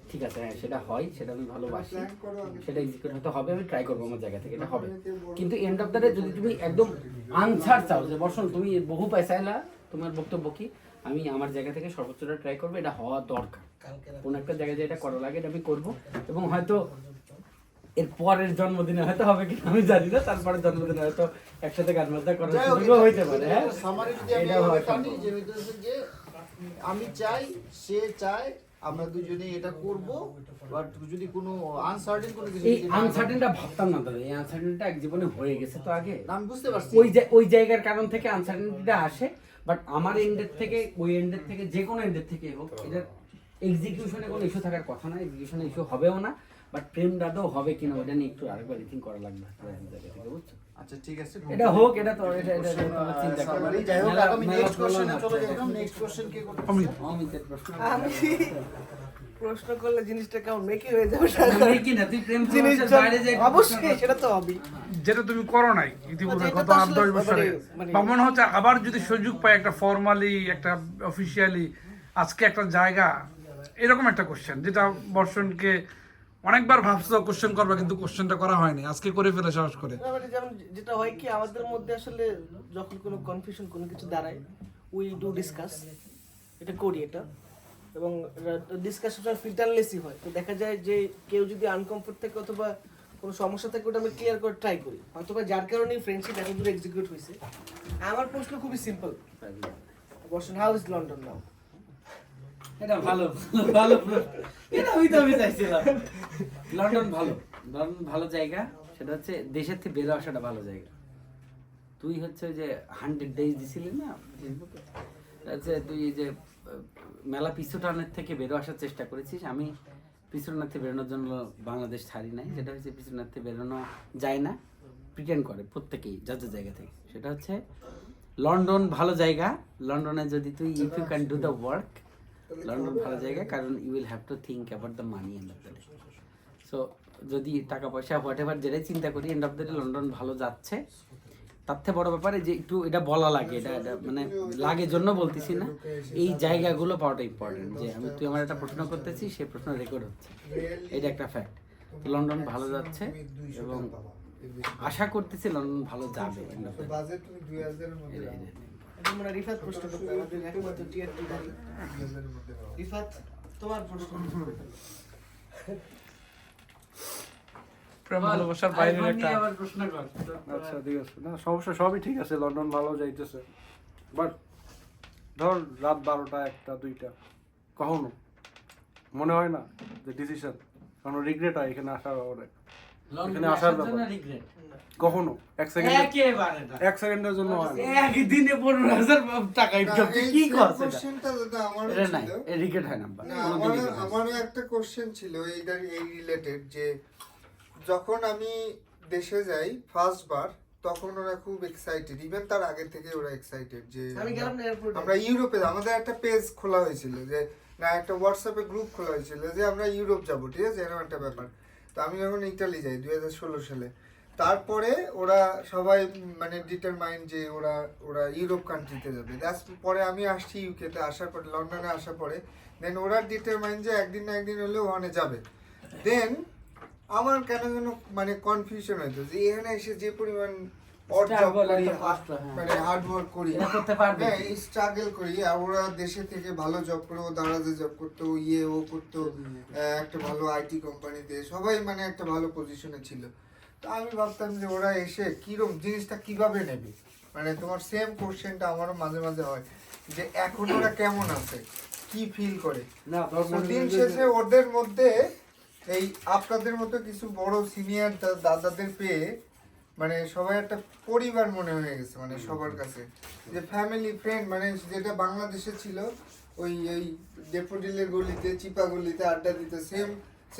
[SPEAKER 1] ঠিক আছে, হ্যাঁ সেটা হয়, সেটা আমি ভালোবাসি, সেটা এক্সিকিউট হয়তো হবে, আমি ট্রাই করবো আমার জায়গা থেকে, এটা হবে। কিন্তু এন্ড অফ দ্য ডে যদি তুমি একদম আনসার চাও যে বর্ষণ তুমি বহু পয়সাইলা, তোমার বক্তব্য কি, আমি আমার জায়গা থেকে সর্বোচ্চটা ট্রাই করবো, এটা হওয়া দরকার, কোন একটা জায়গায় যে এটা করা লাগে এটা আমি করবো। এবং হয়তো এর পরের জন্মদিনে হয়তো হবে কিনা আমি জানি না, তারপরের জন্মদিনে হয়তো একসাথে গান বাজনা করার সুযোগও হইতে পারে। হ্যাঁ,
[SPEAKER 4] সামারি যদি আমি
[SPEAKER 1] এটা হয়
[SPEAKER 4] টানি যে হইতেছে যে আমি চাই, সে চায়, আমরা দুজনে এটা করব, বাট যদি কোনো আনসার্টেন কোনো কিছু
[SPEAKER 1] এই আনসার্টেনটা ভাবতাম না দাদা, এই আনসার্টেনটা এক জীবনে হয়ে গেছে তো আগে,
[SPEAKER 4] না, আমি বুঝতে পারছি।
[SPEAKER 1] ওই জায়গার কারণ থেকে আনসার্টেনিটিটা আসে। বাট আমার এন্ডের থেকে, ওই এন্ডের থেকে, যে কোনো এন্ডের থেকে হোক, এটার এক্সিকিউশনে কোনো ইস্যু থাকার কথা না, এক্সিকিউশনে ইস্যু হবেও না। বাট প্রেম দাদাও হবে কিনা ওটা নিয়ে একটু আরেকবার রিথিং করা লাগবে জায়গা থেকে, বুঝছো?
[SPEAKER 4] আচ্ছা ঠিক আছে,
[SPEAKER 1] এটা হোক, এটা তো এটা তোমার চিন্তা করো।
[SPEAKER 4] সামারি যাই হোক, আমি নেক্সট কোশ্চেনে চলে যাইতাম। নেক্সট কোশ্চেন কে করতে?
[SPEAKER 1] অমিতের প্রশ্ন।
[SPEAKER 6] আমি প্রশ্ন করলে জিনিসটা কেমন মেকি হয়ে যাবে,
[SPEAKER 1] আমি কি না, তুই প্রেম
[SPEAKER 6] জিনিসটা
[SPEAKER 1] ভালোবাসার বাইরে যে
[SPEAKER 6] অবশ্যই সেটা তো হবেই।
[SPEAKER 3] যেটা তুমি করো নাই ইতিপূর্বে
[SPEAKER 6] এটা
[SPEAKER 3] গত
[SPEAKER 6] তো
[SPEAKER 3] 8-10
[SPEAKER 6] আসলে
[SPEAKER 3] বছরে,
[SPEAKER 6] মানে-
[SPEAKER 3] বা মনে হচ্ছে আবার যদি সুযোগ পাই একটা ফর্মালি, একটা অফিসিয়ালি, আজকে একটা জায়গা, এরকম একটা কোশ্চেন যেটা বর্ষণকে অনেকবার ভাবছো কোশ্চেন করবে, কিন্তু কোশ্চেনটা করা হয়নি, আজকে করে ফেলে সাহস করে।
[SPEAKER 6] না, মানে যেমন যেটা হয় কি আমাদের মধ্যে আসলে যখন কোনো কনফিউশন কোনো কিছু দাঁড়ায়, উই ডু ডিসকাস, এটা করি এটা, এবং ডিসকাশনটা ফিল্টারলেসই হয়। তো দেখা যায় যে কেউ যদি আনকমফোর্ট থাকে অথবা কোনো সমস্যা থাকে, ওটা আমি ক্লিয়ার করে ট্রাই করি, হয়তো বা যার কারণেই ফ্রেন্ডশিপ এত দূর এক্সিকিউট হয়েছে। আমার প্রশ্ন খুবই সিম্পল, বর্ষণ, হাউ ইজ লন্ডন নাও?
[SPEAKER 1] এটা ভালো ভালো প্রশ্ন। এটা আমি চাইছিলাম। লন্ডন ভালো, লন্ডন ভালো জায়গা। সেটা হচ্ছে দেশের থেকে বেরো আসাটা ভালো জায়গা। তুই হচ্ছে যে 100 days দিছিলি না ফেসবুকে, হচ্ছে তুই যে মেলা পিছুটানের থেকে বেরো আসার চেষ্টা করেছিস। আমি পিছুটানের থেকে বেরোনোর জন্য বাংলাদেশ ছাড়ি নাই। সেটা হচ্ছে পিছুটানের থেকে বেরোনো যায় না, প্রিটেন্ড করে প্রত্যেকেই যার যার জায়গা থেকে। সেটা হচ্ছে লন্ডন ভালো জায়গা। লন্ডনে যদি তুই if you can do the work, London ভালো জায়গা, কারণ you will have to think about the money end of the day. So যদি টাকা পয়সা হোয়াট এভার যেটাই চিন্তা করি, end of the day London ভালো যাচ্ছে। তার থেকে বড় ব্যাপারে যে একটু এটা বলা লাগে, এটা মানে লাগে জন্য বলতেছি না, এই জায়গাগুলো পাওয়াটা ইম্পর্টেন্ট। যে তুই আমার একটা প্রশ্ন করতেছিস, সেই প্রশ্ন রেকর্ড হচ্ছে, এটা একটা ফ্যাক্ট। লন্ডন ভালো যাচ্ছে এবং আশা করতেছি লন্ডন ভালো যাবে।
[SPEAKER 5] বাজেট তুমি 2000 এর মধ্যে রাখো।
[SPEAKER 6] এটা মনে হয় রিফাত প্রশ্ন করতে, আমাদের একমাত্র টিয়ার 2 দাঁড়িয়ে।
[SPEAKER 5] 2000 এর মধ্যে রাখো।
[SPEAKER 6] রিফাত, তোমার প্রশ্ন।
[SPEAKER 3] প্রেম ভালোবাসার বাইরের একটা
[SPEAKER 1] আবার প্রশ্ন কর।
[SPEAKER 9] আচ্ছা ঠিক আছে, না সমস্যা, সবই ঠিক আছে, লন্ডন ভালো যাইতেছে। বাট ধর রাত 12টা 1টা 2টা কখনো মনে হয় না যে ডিসিশন, কারণ রিগ্রেট হয় এখানে আসার পরে, এখানে আসার ব্যাপার
[SPEAKER 1] রিগ্রেট
[SPEAKER 9] কখনো এক সেকেন্ডের জন্য হয় না।
[SPEAKER 1] একদিনে 15,000 টাকা ইনকাম, তুই কি করছিস?
[SPEAKER 5] কোশ্চেনটা দাদা আমার
[SPEAKER 1] এটা নাই,
[SPEAKER 5] ছিল।
[SPEAKER 1] এই রিগ্রেট হয় না।
[SPEAKER 5] না, আমারও একটা কোশ্চেন ছিল এই রিলেটেড, যে যখন আমি দেশে যাই ফার্স্ট বার, তখন ওরা খুব এক্সাইটেড, ইভেন তার আগে থেকে ওরা এক্সাইটেড যে
[SPEAKER 6] আমি গেলাম না এয়ারপোর্টে।
[SPEAKER 5] আমরা ইউরোপে, আমাদের একটা পেজ খোলা হয়েছিল, যে না একটা হোয়াটসঅ্যাপে গ্রুপ খোলা হয়েছিল যে আমরা ইউরোপ যাব, ঠিক আছে, এরকম একটা ব্যাপার। তো আমি যখন ইতালি যাই 2016 সালে, তারপরে ওরা সবাই মানে ডিটারমাইন্ড যে ওরা ইউরোপ কান্ট্রিতে যাবে। পরে আমি আসছি ইউকেতে, আসার পরে লন্ডনে আসার পরে দেন ওরা ডিটারমাইন্ড যে একদিন না একদিন হলেও ওখানে যাবে। দেন আমার কেন যেন মানে কনফিউশন হইতো যে এখানে এসে যে পরিমাণ অড জব
[SPEAKER 1] Struggle,
[SPEAKER 5] করি,
[SPEAKER 1] একটা কষ্ট, হ্যাঁ।
[SPEAKER 5] মানে হার্ড ওয়ার্ক করি,
[SPEAKER 1] এরা করতে পারবে।
[SPEAKER 5] হ্যাঁ স্ট্রাগল করি। আর ওরা দেশে থেকে ভালো জব করে, ও দারাজে জব করতো, ও করতো একটা ভালো আইটি কোম্পানিতে, সবাই মানে একটা ভালো পজিশনে ছিল। তো আমি ভাবতাম যে ওরা এসে কিরকম জিনিসটা কিভাবে নেবে, মানে তোমার সেম কোশ্চেনটা আমারও মাঝে মাঝে হয় যে এখন ওরা কেমন আছে, কি ফিল করে।
[SPEAKER 9] না তোর
[SPEAKER 5] তো দিন শেষে ওদের মধ্যে এই আপনাদের মতো কিছু বড় সিনিয়র দাদাদের পেয়ে মানে সবাই একটা পরিবার মনে হয়ে গেছে, মানে সবার কাছে যে ফ্যামিলি ফ্রেন্ড, মানে যেটা বাংলাদেশে ছিল ওই এই ডেফোডিলের গলিতে, চিপা গলিতে আড্ডা দিতে, সেম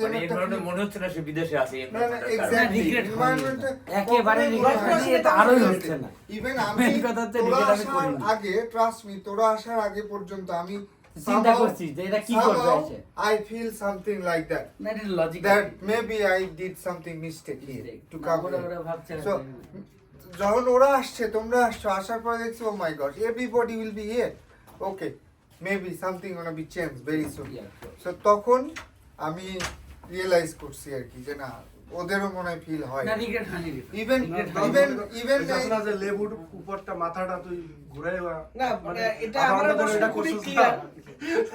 [SPEAKER 2] মানে
[SPEAKER 5] একটা
[SPEAKER 2] environment মনে হচ্ছে না সে বিদেশে আছে
[SPEAKER 5] না না এক্স্যাক্টলি
[SPEAKER 1] regret হয়নি।
[SPEAKER 5] এনভায়রনমেন্টটা
[SPEAKER 1] একেবারে regret হয়নি, এটা আরোই হচ্ছে না।
[SPEAKER 5] ইভেন আমি
[SPEAKER 1] Main কথা হচ্ছে
[SPEAKER 5] তোরা
[SPEAKER 1] regret আমি
[SPEAKER 5] আসার
[SPEAKER 1] করিনি।
[SPEAKER 5] আগে, ট্রাস্ট মি, তোরা আসার আগে পর্যন্ত আমি
[SPEAKER 1] চিন্তা করছি যে এটা কি করবে এসে।
[SPEAKER 5] I feel something like that.
[SPEAKER 1] না, এটা logical।
[SPEAKER 5] That maybe I did something mistake here to come
[SPEAKER 1] ওরা
[SPEAKER 5] here.
[SPEAKER 1] ভাবছে
[SPEAKER 5] So, যখন ওরা আসছে, তোমরা আসছো, আসার পরে দেখছি oh my god everybody will be here, okay maybe something gonna be change very soon. So তখন আমি রিয়েলাইজ করছি আর কি যে না, ওদেরও মনে হয় ফিল হয়।
[SPEAKER 1] না, regret হয়নি।
[SPEAKER 5] ইভেন
[SPEAKER 9] না যে লেবুর উপরটা মাথাটা তুই ঘুরে
[SPEAKER 6] না মানে এটা আমার দর্শন খুবই clear,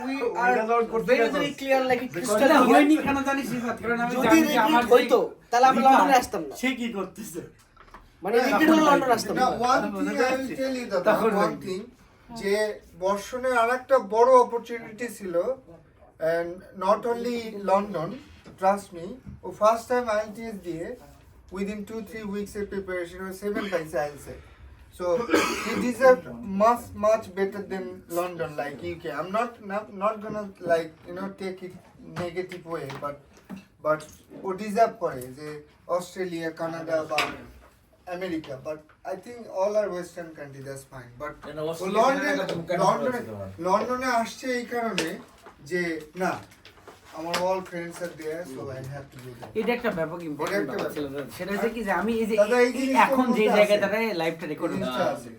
[SPEAKER 6] we are very very clear like crystal
[SPEAKER 1] এটা হয়নি কেন জানিস রিফাত? কারণ আমি
[SPEAKER 6] যদি
[SPEAKER 1] জানি যে আমার
[SPEAKER 6] রিগ্রেট হইতো তাহলে আমরা লন্ডনে আসতাম না,
[SPEAKER 1] সে কি করতেছে।
[SPEAKER 6] মানে রিগ্রেট হলে লন্ডন আসতাম
[SPEAKER 5] না
[SPEAKER 6] না।
[SPEAKER 5] One thing I will tell you দাদা,
[SPEAKER 1] তখন
[SPEAKER 5] ওয়ান থিং যে বর্ষণের আরেকটা বড় অপরচুনিটি ছিল, and not only London, trust me, ও ফার্স্ট টাইম আইএলটিএস দিয়ে উইদিন 2-3 উইকস এর প্রিপারেশন ও 7 পাইছে IELTS. So he deserved much better than London, like UK. I'm not gonna like take it negative way, but ও deserve করে যে Australia, Canada বা America, but I think all are western country, that's fine. But
[SPEAKER 2] না, Australia, Canada তো কেন হচ্ছে তোমার?
[SPEAKER 5] লন্ডনে আসছে এই কারণে যে না, আমার all friends are there, so I have to do that.
[SPEAKER 1] এটা একটা ব্যাপক
[SPEAKER 5] এটা
[SPEAKER 1] ইম্পর্টেন্ট
[SPEAKER 5] একটা
[SPEAKER 1] ব্যাপার ছিল। সেটা হচ্ছে কি যে আমি এই যে
[SPEAKER 5] দাদা, এই জিনিসটা
[SPEAKER 1] এখন যে
[SPEAKER 5] বলতে
[SPEAKER 1] জায়গায়
[SPEAKER 5] আছে।
[SPEAKER 1] দাঁড়ায় লাইভটা রেকর্ড
[SPEAKER 5] এই জিনিসটা আছে।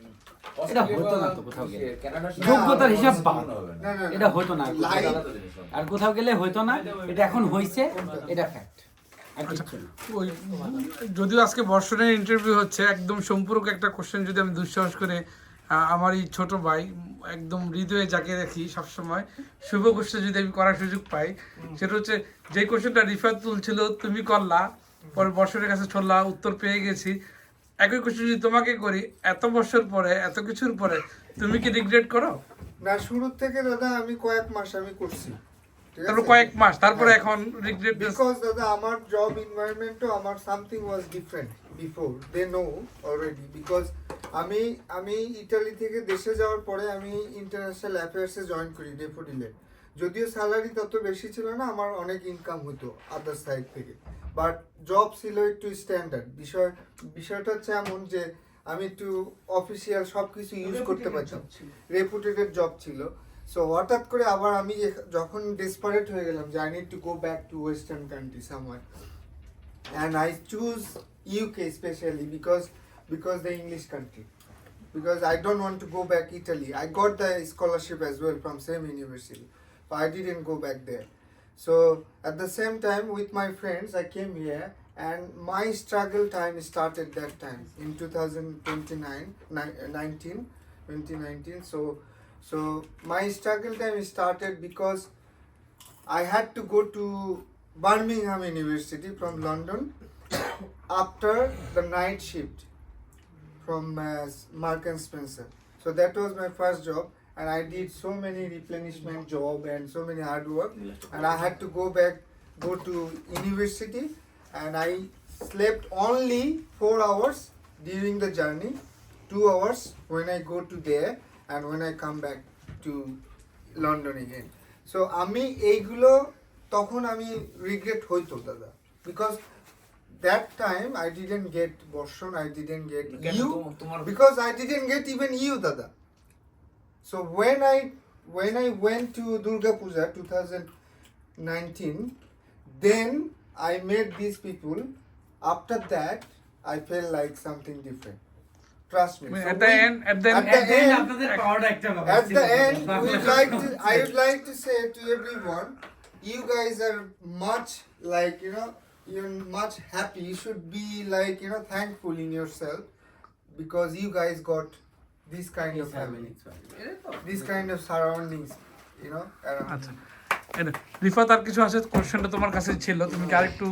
[SPEAKER 1] এটা হতো না তো কোথাও গেলে।
[SPEAKER 2] কানাডার
[SPEAKER 1] যোগ্যতার হিসাব বাদ।
[SPEAKER 5] না না
[SPEAKER 1] এটা হতো না
[SPEAKER 5] লাইভ
[SPEAKER 1] আর কোথাও গেলে হতো না, এটা এখন হয়েছে, এটা ফ্যাক্ট আর কিছু না।
[SPEAKER 3] ওই যদিও আজকে বর্ষণের ইন্টারভিউ হচ্ছে, একদম সম্পূরক একটা কোশ্চেন যদি আমি দুঃসাহস করে আমার এই ছোট ভাই একদম হৃদয়ে যাকে রাখি সবসময়, শুভ কোশ্চেন যদি আমি করার সুযোগ পাই, সেটা হচ্ছে যে কোশ্চেনটা রিফাত তুলছিল তুমি করলা, পরে বর্ষণের কাছে চললা, উত্তর পেয়ে গেছি। একই কোশ্চেন যদি তোমাকে করি, এত বছর পরে, এত কিছুর পরে, তুমি কি রিগ্রেট করো?
[SPEAKER 5] না, শুরুর থেকে দাদা আমি কয়েক মাস আমি করছি, ঠিক
[SPEAKER 3] তারপর
[SPEAKER 5] আছে?
[SPEAKER 3] কয়েক মাস, তারপরে এখন রিগ্রেট
[SPEAKER 5] বিকজ দাদা আমার জব এনভায়রনমেন্টও আমার something was different before, they know already. Because আমি ইতালি থেকে দেশে যাওয়ার পরে আমি ইন্টারন্যাশনাল অ্যাফেয়ার্সে জয়েন করি ডেফোডিলে। যদিও স্যালারি তত বেশি ছিল না, আমার অনেক ইনকাম হতো আদার সাইড থেকে, বাট জব ছিল একটু স্ট্যান্ডার্ড। বিষয়টা হচ্ছে এমন যে আমি একটু অফিসিয়াল সব কিছু ইউজ করতে পারতাম, রেপুটেটেড জব ছিল। সো হঠাৎ করে আবার আমি যখন ডেসপারেট হয়ে গেলাম যে I need to go back to western country somewhere, and I choose UK specially because the English country, because I don't want to go back Italy. I got the scholarship as well from same university, but I didn't go back there. So at the same time with my friends I came here, and my struggle time started that time in 2019. So my struggle time started because I had to go to Birmingham University from London after the night shift from Mark and Spencer. So that was my first job, and I did so many replenishment job and so many hard work, and I had to go to university, and I slept only 4 hours during the journey, 2 hours when I go to there, and when I come back to London again. So আমি এইগুলো তখন আমি regret হইতো দাদা, because that time I didn't get Borshan, I didn't get you, because I didn't get even you dada. So when I went to Durga Puja 2019, then I met these people. After that I felt like something different, trust me. So
[SPEAKER 3] at the end
[SPEAKER 1] আপনাদের পাওয়াটা একটা ব্যাপার
[SPEAKER 5] at
[SPEAKER 1] ছিল।
[SPEAKER 5] the end I would like to say to everyone, you guys are much like you're much happy. You should be like thankful in yourself, because you guys got this kind of family, this kind of surroundings, you know, around.
[SPEAKER 3] আচ্ছা রিফাত আর কিছু আছে কোশ্চেনটা তোমার কাছে ছিল তুমি কি আরেকটু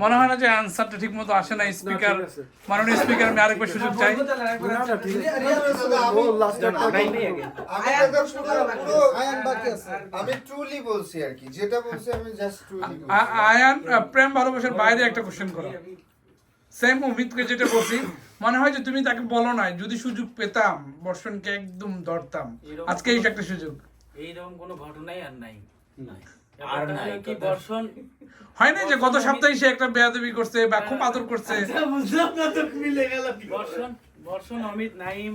[SPEAKER 3] মনে হয় না যে অ্যানসারটা ঠিক মতো আসে না স্পিকার মাননীয় স্পিকার আমি আরেকবার সুযোগ চাই
[SPEAKER 5] আমি ট্রুলি বলছি আর কি, যেটা বলছি আমি জাস্ট ট্রুলি বলছি।
[SPEAKER 3] আয়ান প্রেম ভালোবাসার বাইরে একটা কোশ্চেন করো সেম অমিতকে যেটা বলছি মনে হয় যে তুমি তাকে বলো না যদি সুযোগ পেতাম বর্ষণকে একদম ধরতাম আজকে এই একটা সুযোগ
[SPEAKER 1] এইরকম কোনো ঘটনাই আর নাই
[SPEAKER 2] আর নাই
[SPEAKER 1] কি বর্ষণ
[SPEAKER 3] হয় না যে গত সপ্তাহে সে একটা বেয়াদবি করছে বা খুব আদর করছে
[SPEAKER 1] বুঝলাম না তো মিলে গেল বর্ষণ অমিত নাইম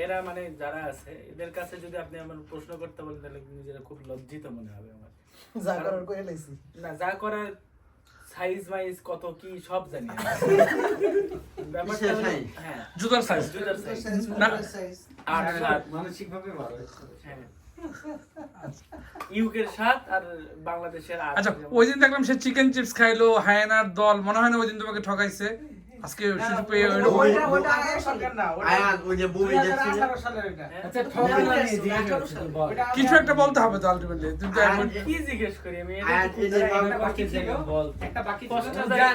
[SPEAKER 1] এরা মানে যারা আছে এদের কাছে যদি আপনি আমার প্রশ্ন করতে বলেন তাহলে নিজেরা খুব লজ্জিত মনে হবে আমার
[SPEAKER 6] যা করার করে লাইছি
[SPEAKER 1] না যা করার সাইজ ওয়াইজ কত কি সব জানি ব্যাপারটা হলো হ্যাঁ
[SPEAKER 3] জুতার সাইজ
[SPEAKER 1] জুতার সাইজ
[SPEAKER 3] না
[SPEAKER 1] আর
[SPEAKER 9] মানসিক ভাবে ভালো
[SPEAKER 1] হ্যাঁ ইউকের 7 আর বাংলাদেশের 8
[SPEAKER 3] আচ্ছা ওই দিন দেখলাম সে চিকেন চিপস খাইলো হায়নার দল মনে হয় না ওই দিন তোমাকে ঠকাইছে আজকে সুযোগ পেয়ে
[SPEAKER 1] ওটা আগে সরকার না
[SPEAKER 8] আয়ান ওই যে মুভি দেখছি
[SPEAKER 1] 18 সালের এটা আচ্ছা ঠকানো নিয়ে জিজ্ঞেস
[SPEAKER 3] কিছু একটা বলতে হবে তো আলটিমেটলি তুমি তো একবার
[SPEAKER 1] কি জিজ্ঞেস করি আমি
[SPEAKER 8] আয়ান এই যে
[SPEAKER 1] একটা বাকি ছিল বল একটা বাকি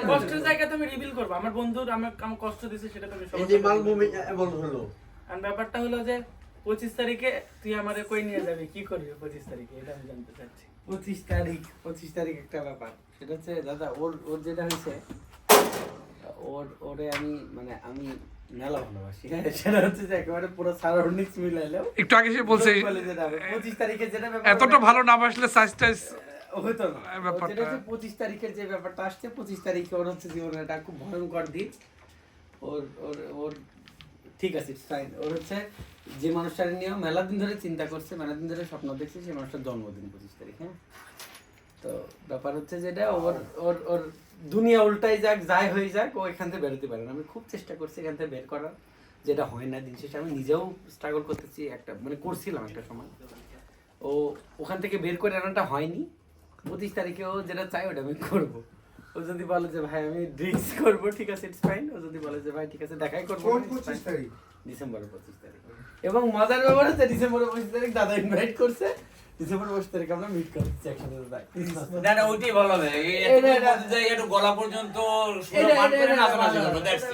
[SPEAKER 1] কষ্টের জায়গা তুমি রিভিল করবে আমার বন্ধুর আমার কষ্ট দিছে সেটা তুমি
[SPEAKER 8] এই যে মাল
[SPEAKER 1] সবাই
[SPEAKER 8] মুভি এমন হলো
[SPEAKER 1] আর ব্যাপারটা হলো যে 25 তারিখে তুই আমারে কই নিয়ে যাবি কি করবি 25 তারিখে এটা আমি জানতে চাচ্ছি
[SPEAKER 10] 25 তারিখ একটা ব্যাপার সেটা হচ্ছে দাদা ওর যেটা হয়েছে ওরে আমি মানে আমি মেলা ভালোবাসি সেটা হচ্ছে যে একেবারে পুরো সারাউন্ডিংস মিলাইলেও
[SPEAKER 3] একটু আগে সে বলছে
[SPEAKER 10] 25 তারিখে যেটা ব্যাপার
[SPEAKER 3] এতটা ভালো না বাসলে সাইজ টাইজ
[SPEAKER 10] হইতো না
[SPEAKER 3] ব্যাপারটা।
[SPEAKER 10] যেটা হচ্ছে 25 তারিখের যে ব্যাপারটা আসছে 25 তারিখে ওর হচ্ছে জীবনের একটা খুব ভয়ঙ্কর দিন ওর ওর ওর ঠিক আছে ফাইন ওর হচ্ছে যে মানুষটার নিয়ে মেলা দিন ধরে চিন্তা করছে মেলা দিন ধরে স্বপ্ন দেখছে সেই মানুষটার জন্মদিন 25 তারিখ হ্যাঁ তো ব্যাপার হচ্ছে যেটা ওর ওর ওর দুনিয়া উল্টাই যাক যাই হয়ে যাক ও এখান থেকে বেরোতে পারে না আমি খুব চেষ্টা করছি এখান থেকে বের করার যেটা হয় না দিন শেষে আমি নিজেও স্ট্রাগল করতেছি একটা মানে করছিলাম একটা সময় ও ওখান থেকে বের করে আনাটা হয়নি 25 তারিখে ও যেটা চাই ওটা আমি করবো ও যদি বলে যে ভাই আমি ড্রিঙ্কস করবো ঠিক আছে ইটস ফাইন ও যদি বলে যে ভাই ঠিক আছে দেখাই করবো
[SPEAKER 5] কোন 25 তারিখ?
[SPEAKER 10] ডিসেম্বরের 25 তারিখ এবং মজার ব্যাপার হচ্ছে ডিসেম্বরের 25 তারিখ দাদা ইনভাইট করছে ডিসেম্বরের 25 তারিখ আমরা মিট করছি একসাথে দাদা
[SPEAKER 2] না না ওইটাই ভালো হবে একটু গলা পর্যন্ত সুরা পান করে নাচানাচি করবো দ্যাটস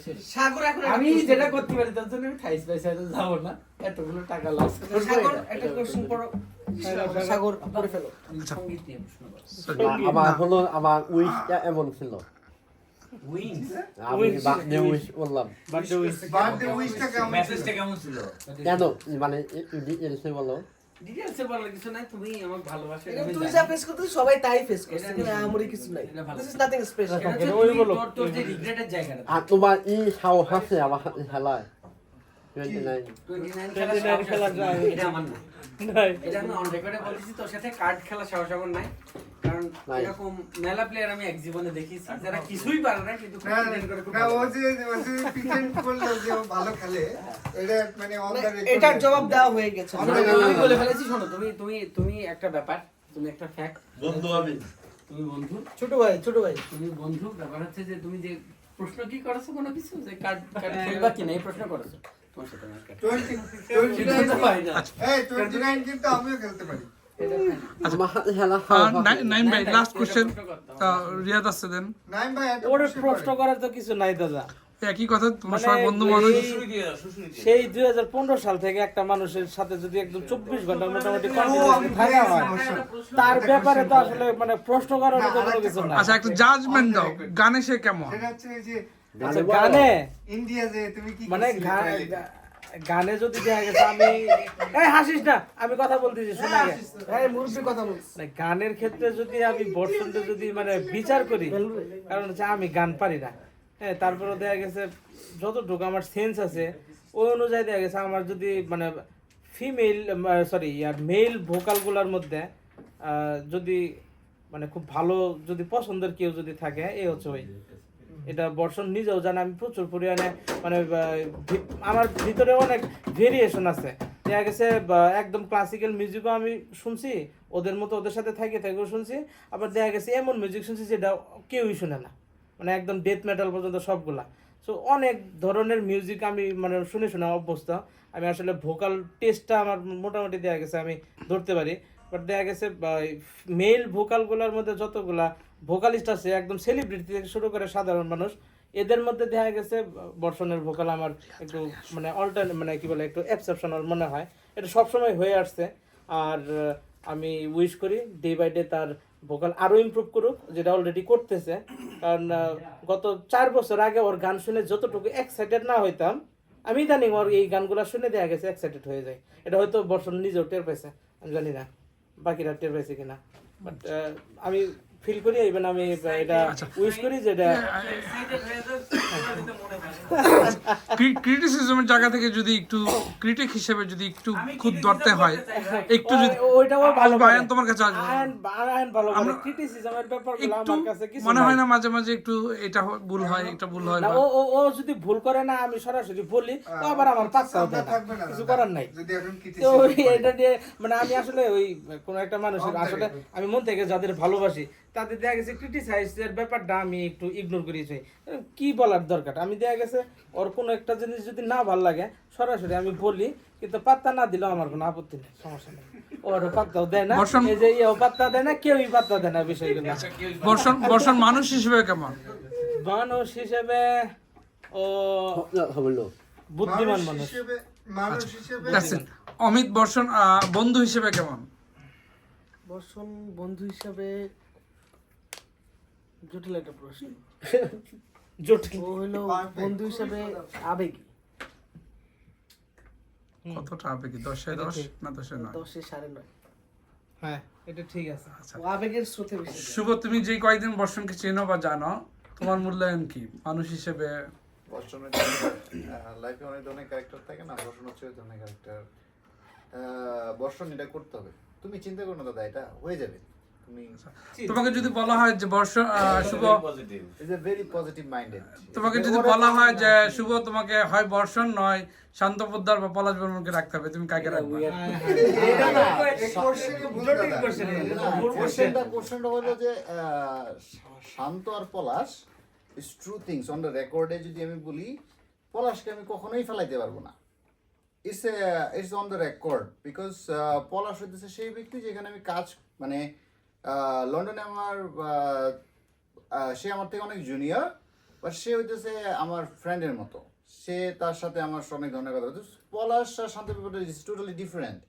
[SPEAKER 2] ইট
[SPEAKER 6] সাগর এখন
[SPEAKER 10] আমি যেটা করতে পারি তার জন্য আমি খাইস পাইছি হয়তো যাবো না এতগুলো টাকা লস করবো
[SPEAKER 6] সাগর একটা কোশ্চেন করো সাগর করে ফেলো
[SPEAKER 10] সঙ্গীত নিয়ে প্রশ্ন করো
[SPEAKER 8] আমার উইশটা এমন ছিল
[SPEAKER 10] উইংস
[SPEAKER 8] আমি বার্থডে উইশ বললাম
[SPEAKER 5] বার্থডে উইশটা কেমন
[SPEAKER 2] মেসেজটা কেমন ছিল
[SPEAKER 8] কেন মানে একটু ডিটেইলসে বলো
[SPEAKER 10] ডিটেইলসে বলার কিছু নাই তুমি আমাকে ভালোবাসো
[SPEAKER 6] এটা তুই যা ফেস করছিস সবাই তাই ফেস করছে এখানে আমারই কিছু নাই দিস ইজ নাথিং স্পেশাল
[SPEAKER 10] তোর যে রিগ্রেটের জায়গাটা
[SPEAKER 8] আর তোমার সাহস আছে আমার সাথে খেলায় 29
[SPEAKER 10] 29 খেলার জায়গা এটা আমার না এটা আমি অন রেকর্ডে বলেছি তোর সাথে কার্ড খেলা সাহস আমার নাই কারণ এরকম মেলা প্লেয়ার আমি এক জীবনে দেখিছি যারা কিছুই পারে না কিন্তু
[SPEAKER 5] না না ও যে প্রিটেন্ড করলো যে ও ভালো খেলে এটা মানে অন দ্য রেকর্ড
[SPEAKER 6] এটার জবাব দেওয়া হয়ে গেছে
[SPEAKER 10] আমি বলে ফেলেছি শোনো তুমি একটা ব্যাপার তুমি একটা ফ্যাক্ট
[SPEAKER 8] বন্ধু আমি
[SPEAKER 10] তুমি বন্ধু
[SPEAKER 6] ছোট ভাই
[SPEAKER 10] তুমি বন্ধু ব্যাপার হচ্ছে যে তুমি যে প্রশ্ন কি করেছো কোনো কিছু যে কার্ড খেলবা কিনা এই প্রশ্ন করেছো তোমার সাথে আমার কার্ড
[SPEAKER 5] 29 কিন্তু আমিও খেলতে পারি।
[SPEAKER 8] আমার সাথে খেলা
[SPEAKER 3] নাইম ভাই লাস্ট কোশ্চেন রিয়াদ আছে দেন
[SPEAKER 5] নাইম ভাই একটা
[SPEAKER 10] ওর
[SPEAKER 5] প্রশ্ন
[SPEAKER 10] প্রশ্ন করার তো কিছু নাই দাদা
[SPEAKER 3] একই কথা তোমার সবাই বন্ধু মানুষ
[SPEAKER 10] সেই 2015 সাল থেকে একটা মানুষের সাথে যদি একদম 24 ঘন্টা মোটামুটি কন্টিনিউয়াসলি থাকা হয় তার ব্যাপারে তো আসলে মানে প্রশ্ন করার মতো কোনো কিছু না
[SPEAKER 3] আচ্ছা একটু জাজমেন্ট দাও গানে সে কেমন
[SPEAKER 5] সেটা হচ্ছে এই যে
[SPEAKER 10] আচ্ছা গানে
[SPEAKER 5] ইন্ডিয়া যে তুমি কি
[SPEAKER 10] মানে গানে যদি দেখা গেছে আমি এই হাসিস না আমি কথা বলতেছি শোনা গে
[SPEAKER 6] এই মুরব্বি কথা বলছিস
[SPEAKER 10] মানে গানের ক্ষেত্রে যদি আমি বর্ষণকে যদি মানে বিচার করি কারণ হচ্ছে আমি গান পারি না হ্যাঁ তারপরে দেখা গেছে যতটুকু আমার সেন্স আছে ওই অনুযায়ী দেখা গেছে আমার যদি মানে ফিমেল সরি আর মেল ভোকালগুলোর মধ্যে যদি মানে খুব ভালো যদি পছন্দের কেউ যদি থাকে এই হচ্ছে ওই এটা বর্ষণ নিজেও জানে আমি প্রচুর পরিমাণে মানে আমার ভিতরে অনেক ভেরিয়েশন আছে দেখা গেছে একদম ক্লাসিক্যাল মিউজিকও আমি শুনছি ওদের মতো ওদের সাথে থেকেও শুনছি আবার দেখা গেছে এমন মিউজিক শুনছি যেটা কেউই শুনে না মানে একদম ডেথ মেটাল পর্যন্ত সবগুলা
[SPEAKER 6] সো অনেক ধরনের মিউজিক আমি মানে শুনে শুনে অভ্যস্ত। আমি আসলে ভোকাল টেস্টটা আমার মোটামুটি দেখা গেছে আমি ধরতে পারি, বাট দেখা গেছে মেল ভোকালগুলোর মধ্যে যতগুলা ভোকালিস্ট আছে একদম সেলিব্রিটি থেকে শুরু করে সাধারণ মানুষ, এদের মধ্যে দেখা গেছে বর্ষণের ভোকাল আমার একটু মানে মানে কি বলে একটু এক্সেপশনাল মনে হয়। এটা সবসময় হয়ে আসছে। আর আমি উইশ করি ডে বাই ডে তার ভোকাল আরও ইমপ্রুভ করুক, যেটা অলরেডি করতেছে। কারণ গত 4 বছর আগে ওর গান শুনে যতটুকু এক্সাইটেড না হইতাম, আমি ইদানিং ওর এই গানগুলো শুনে দেখা গেছে এক্সাইটেড হয়ে যায়। এটা হয়তো বর্ষণ নিজেও টের পাইছে, আমি জানি না বাকিরা টের পাইছে কিনা, বাট আমি ফিল করি ইভেন আমি এটা উইশ করি যে এটা
[SPEAKER 3] ক্রিটিসিজমের জায়গা থেকে যদি একটু ক্রিটিক হিসেবে যদি একটু খুদ ধরতে হয়, একটু যদি
[SPEAKER 6] ওইটাও ভালো
[SPEAKER 3] আসবে, আয়ান তোমার কাছে আসবে।
[SPEAKER 6] আয়ন ভালো করে ক্রিটিসিজমের ব্যাপারগুলো
[SPEAKER 3] একটু
[SPEAKER 6] আমার কাছে কিছু
[SPEAKER 3] মনে হয় না মাঝে মাঝে একটু এটা ভুল হয়, এটা ভুল হয়
[SPEAKER 6] না,
[SPEAKER 3] বা-
[SPEAKER 6] ও ও ও যদি ভুল করে না আমি সরাসরি বলি তো আবার আমার পাত্তাও দেয় না, কিছু করার নাই।
[SPEAKER 5] যদি এখন
[SPEAKER 6] তো এটা দিয়ে মানে আমি আসলে ওই কোনো একটা মানুষের আসলে আমি মন থেকে যাদের ভালোবাসি তাদের দেখা গেছে ক্রিটিসাইজের ব্যাপারটা আমি একটু ইগনোর করেছি। কি বলার দরকার, আমি দেখা গেছে ওর কোনো একটা জিনিস যদি না ভালো লাগে সরাসরি আমি বলি, কিন্তু পাত্তা না দিলেও আমার কোনো আপত্তি নেই, সমস্যা নেই। ওর পাত্তাও দেয় না, এই যে ইয়েও পাত্তা দেয় না, কেউই পাত্তা দেয় না বিষয়গুলো।
[SPEAKER 3] বর্ষণ মানুষ হিসেবে কেমন?
[SPEAKER 6] মানুষ হিসেবে ও বুদ্ধিমান মানুষ।
[SPEAKER 5] মানুষ হিসেবে
[SPEAKER 3] That's it. অমিত বর্ষণ বন্ধু হিসেবে কেমন?
[SPEAKER 6] বর্ষণ বন্ধু হিসাবে জটিল একটা প্রশ্ন। জটিল ও হলো বন্ধু হিসাবে আবেগী।
[SPEAKER 3] কতটা আবেগী? 10/10 না 10/9?
[SPEAKER 6] 10/9। হ্যাঁ, এটা ঠিক আছে।
[SPEAKER 3] আচ্ছা।
[SPEAKER 6] ও আবেগের স্রোতে বেশি।
[SPEAKER 3] শুভ, তুমি যে কয়েকদিন বর্ষণকে চেনো বা জানো, তোমার মূল্যায়ন কি মানুষ হিসেবে?
[SPEAKER 4] বর্ষণের লাইফে অনেক ধরনের ক্যারেক্টার থাকে না, বর্ষণ হচ্ছে ওই ধরনের ক্যারেক্টার। বর্ষণ এটা করতে হবে, তুমি চিন্তা করো না দাদা, এটা হয়ে যাবে। তুমি
[SPEAKER 3] তোমাকে যদি বলা হয় যে Shubho
[SPEAKER 4] is a very positive minded,
[SPEAKER 3] তোমাকে যদি বলা হয় যে শুভ তোমাকে হয় বর্ষণ নয় শান্ত পোদ্দার বা পলাশ বর্মনকে রাখতে হবে, তুমি কাকে রাখবে?
[SPEAKER 4] কোশ্চেনটা হলো যে শান্ত আর Palash is true things on the রেকর্ডে। যদি আমি বলি পলাশকে আমি কখনোই ফেলাইতে পারবো না, it's on the record, because Palash হইতেছে সেই ব্যক্তি যেখানে আমি কাজ মানে লন্ডনে আমার সে আমার থেকে অনেক জুনিয়র, বাট সে হইতেছে আমার ফ্রেন্ডের মতো, সে তার সাথে আমার অনেক ধরনের কথা বলতে। পলাশ আর শান্ত ব্যাপারটা ইজ টোটালি ডিফারেন্ট।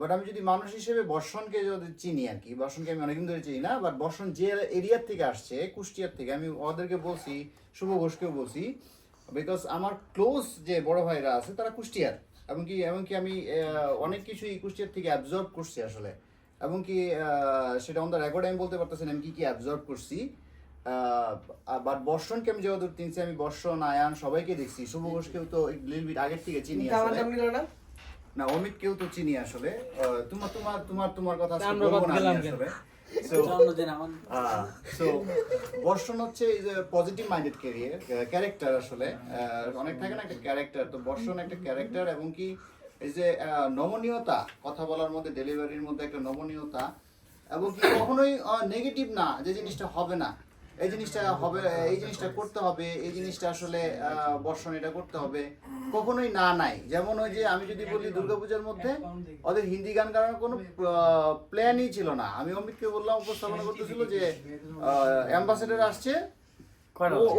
[SPEAKER 4] বাট আমি যদি মানুষ হিসেবে বর্ষণকে যদি চিনি আর কি, বর্ষণকে আমি অনেকদিন ধরে চিনি না, বাট বর্ষণ যে এরিয়ার থেকে আসছে, কুষ্টিয়ার থেকে, আমি ওদেরকে বলছি, শুভ ঘোষকেও বলছি, বিকজ আমার ক্লোজ যে বড় ভাইরা আছে তারা কুষ্টিয়ার, এমনকি আমি অনেক কিছুই কুষ্টিয়ার থেকে অ্যাবজর্ব করছি আসলে, এমনকি সেটা অন দ্য রেকর্ড আমি বলতে পারতেছি না আমি কি অ্যাবজর্ব করছি। বাট বর্ষণকে আমি যতদূর চিনছি, আমি বর্ষণ, আয়ান সবাইকে দেখছি, শুভ ঘোষকেও তো লিটল বিট আগের থেকে চিনি আসলে, না অমিত কেউ তো চিনি আসলে। তোমার তোমার তোমার তোমার কথা বলবো না আমি আসলে। সো বর্ষণ হচ্ছে এই যে পজিটিভ মাইন্ডেড ক্যারেক্টার আসলে, অনেক থাকে না একটা ক্যারেক্টার, তো বর্ষণ একটা ক্যারেক্টার, এবং কি এই যে নমনীয়তা, কথা বলার মধ্যে, ডেলিভারির মধ্যে একটা নমনীয়তা, এবং কি কখনোই নেগেটিভ না যে জিনিসটা হবে না, এই জিনিসটা হবে, এই জিনিসটা করতে হবে, এই জিনিসটা আসলে বর্ষণ এটা করতে হবে, কখনোই না নাই। যেমন ওই যে আমি যদি বলি দুর্গাপূজার মধ্যে ওদের হিন্দি গান গাওয়ার কোনো প্ল্যানই ছিল না, আমি অমিতকে বললাম, উপস্থাপনা করতেছিল যে অ্যাম্বাসেডার আসছে,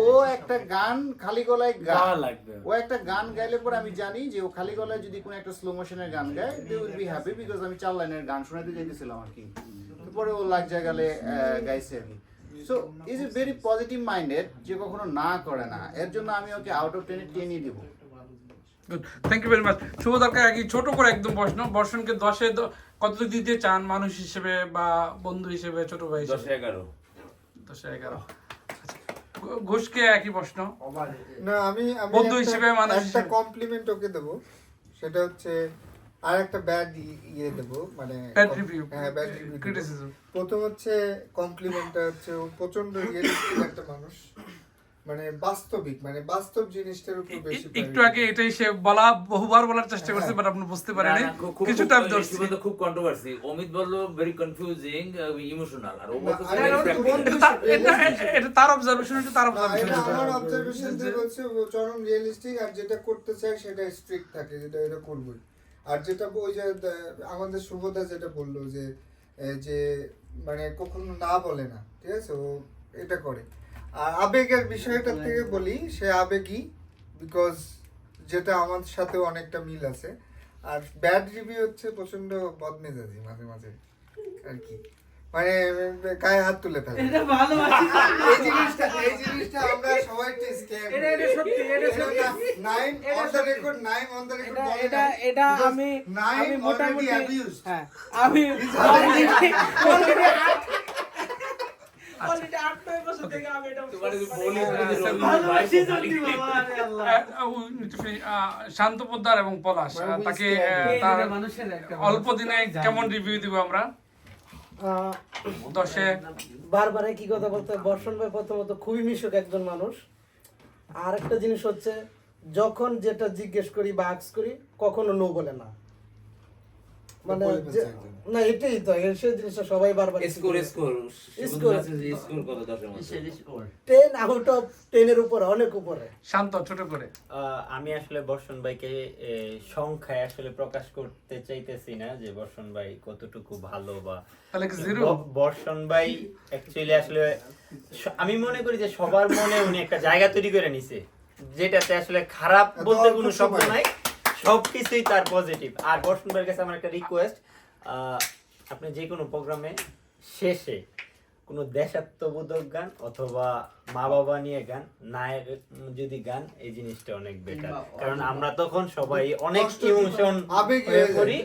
[SPEAKER 4] ও একটা গান খালি গলায় ও একটা গান গাইলে পরে আমি জানি যে ও খালি গলায় যদি কোনো একটা স্লো মোশনের গান গায়, they will be happy, because আমি 4 লাইনের গান শোনাতে যাইতেছিলাম আর কি, তারপরে ও লাগ জায়গালে গাইছে আর কি। So is a very positive minded, যে কখনো না করে না, এর জন্য আমি ওকে আউট অফ 10 10ই দিব।
[SPEAKER 3] Good, thank you very much. Shubho দরকার একই ছোট করে একদম প্রশ্ন, বর্ষণকে 10-এ কত দিতে চান মানুষ হিসেবে বা বন্ধু হিসেবে, ছোট ভাই হিসেবে?
[SPEAKER 2] 10/11।
[SPEAKER 3] 10/11। ঘোষকে একই প্রশ্ন।
[SPEAKER 5] না, আমি
[SPEAKER 3] বন্ধু হিসেবে মানুষ
[SPEAKER 5] একটা কমপ্লিমেন্ট ওকে দেবো, সেটা হচ্ছে আর একটা ব্যাড ইয়ে দেবো, মানে
[SPEAKER 3] ব্যাড রিভিউ।
[SPEAKER 5] হ্যাঁ, ব্যাড রিভিউ
[SPEAKER 3] ক্রিটিসিজম।
[SPEAKER 5] প্রথম হচ্ছে কমপ্লিমেন্টটা হচ্ছে ও প্রচন্ড রিয়েলিস্টিক একটা মানুষ, মানে বাস্তবিক মানে বাস্তব জিনিসটার উপর বেশি
[SPEAKER 3] একটু আগে এটাই সে বহুবার বলার চেষ্টা করছে, বাট আপনি বুঝতে পারেনি, কিছু টাইম ধরছি।
[SPEAKER 2] খুব কন্ট্রোভার্সি। অমিত বললো ভেরি কনফিউজিং, ইমোশনাল, আর ও বলতেছে
[SPEAKER 3] এটা তার অবজারভেশন, এটা তার
[SPEAKER 5] না,
[SPEAKER 3] অবজারভেশন।
[SPEAKER 5] এটা আমার অবজারভেশন যে বলছে চরম রিয়েলিস্টিক, আর যেটা করতে চায় সেটা স্ট্রিক্ট থাকে, যেটা এটা করবই। আর যেটা ওই যে আমাদের শুভদা যেটা বললো যে মানে কখনো না বলে না, ঠিক আছে, ও এটা করে। আর আবেগের বিষয়টা থেকে বলি, সে আবেগী, বিকজ যেটা আমার সাথে অনেকটা মিল আছে। আর ব্যাড রিভিউ হচ্ছে প্রচন্ড বদমেজাজি মাঝে মাঝে আর কি, মানে গায়ে হাত তুলে ফেলে।
[SPEAKER 10] এটা ভালোবাসি।
[SPEAKER 5] এই জিনিসটা আমরা সবাই স্ক্যাম।
[SPEAKER 10] এটা সত্যি, এটা সত্যি।
[SPEAKER 5] Naim on the record, Naim on the record.
[SPEAKER 6] এটা আমি মোটামুটি হ্যাঁ আমি অলরেডি 8-9 বছর থেকে আমি এটা
[SPEAKER 3] শান্ত পোদ্দার এবং পলাশ, তাকে তার অল্প দিনে কেমন রিভিউ দিব আমরা? 10-এ
[SPEAKER 6] বারবার কি কথা বলতে, বর্ষণ ভাই প্রথমত খুবই মিশুক একজন মানুষ। আর একটা জিনিস হচ্ছে, যখন যেটা জিজ্ঞেস করি বা আক্স করি কখনো নো বলে না, মানে না এটাই তো সেই জিনিসটা সবাই বারবার
[SPEAKER 2] স্কোর কত 10 এর মধ্যে?
[SPEAKER 6] 10 আউট অফ 10 এর উপরে, অনেক উপরে।
[SPEAKER 3] শান্ত, ছোট করে।
[SPEAKER 8] আমি আসলে বর্ষণ ভাইকে সংখ্যায় আসলে প্রকাশ করতে চাইতেছি না যে বর্ষণ ভাই কতটুকু ভালো, বা
[SPEAKER 3] তাহলে কি জিরো?
[SPEAKER 8] বর্ষণ ভাই অ্যাকচুয়ালি আসলে আমি মনে করি যে সবার মনে উনি একটা জায়গা তৈরি করে নিছে, যেটাতে আসলে খারাপ বলতে কোনো শব্দ নাই, সবকিছুই তার পজিটিভ। আর বর্ষণ ভাইয়ের কাছে আমার একটা রিকোয়েস্ট, আপনি যে কোনো প্রোগ্রামে শেষে কোনো দেশাত্মবোধক গান অথবা মা বাবা নিয়ে গান, নায়ক যদি গান, এই জিনিসটা অনেক বেটার, কারণ আমরা তখন সবাই অনেক ইমোশন হয়ে পড়ি,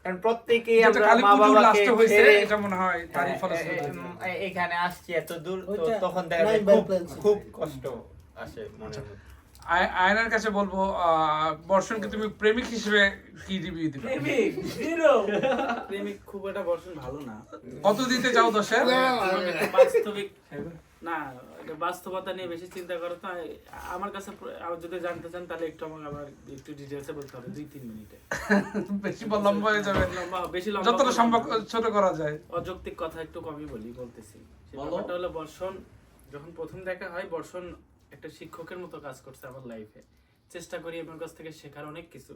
[SPEAKER 8] কারণ প্রত্যেকেই আমরা মা বাবাকে ছেড়ে
[SPEAKER 3] এটা মনে হয় তারই ফলশ্রুতি।
[SPEAKER 8] এখানে আসছি এত দূর, তো তখন দেখা যায় খুব কষ্ট আসে মনের মধ্যে।
[SPEAKER 3] আয়নার কাছে বলবো, বর্ষণকে তুমি প্রেমিক হিসেবে কি রিভিউ দিবে?
[SPEAKER 1] প্রেমিক খুব একটা বর্ষণ ভালো না।
[SPEAKER 3] কত দিতে চাও 10-এ?
[SPEAKER 1] বাস্তবিক না, এটা বাস্তবতা নিয়ে বেশি চিন্তা করো তো। আমার কাছে যদি জানতে চান তাহলে একটু আমাকে আবার একটু ডিটেইলসে বলতে হবে, 2-3 মিনিটে।
[SPEAKER 3] বেশি লম্বা হয়ে যাবে,
[SPEAKER 1] বেশি লম্বা
[SPEAKER 3] যতটা সম্ভব ছোট করা যায়।
[SPEAKER 1] অযৌক্তিক কথা একটু কমই বলতেছি। ব্যাপারটা হলো, বর্ষণ যখন প্রথম দেখা হয়, বর্ষণ একটা শিক্ষকের মতো কাজ করছে আমার লাইফে। চেষ্টা করি আমার কাছ থেকে শেখার অনেক কিছু,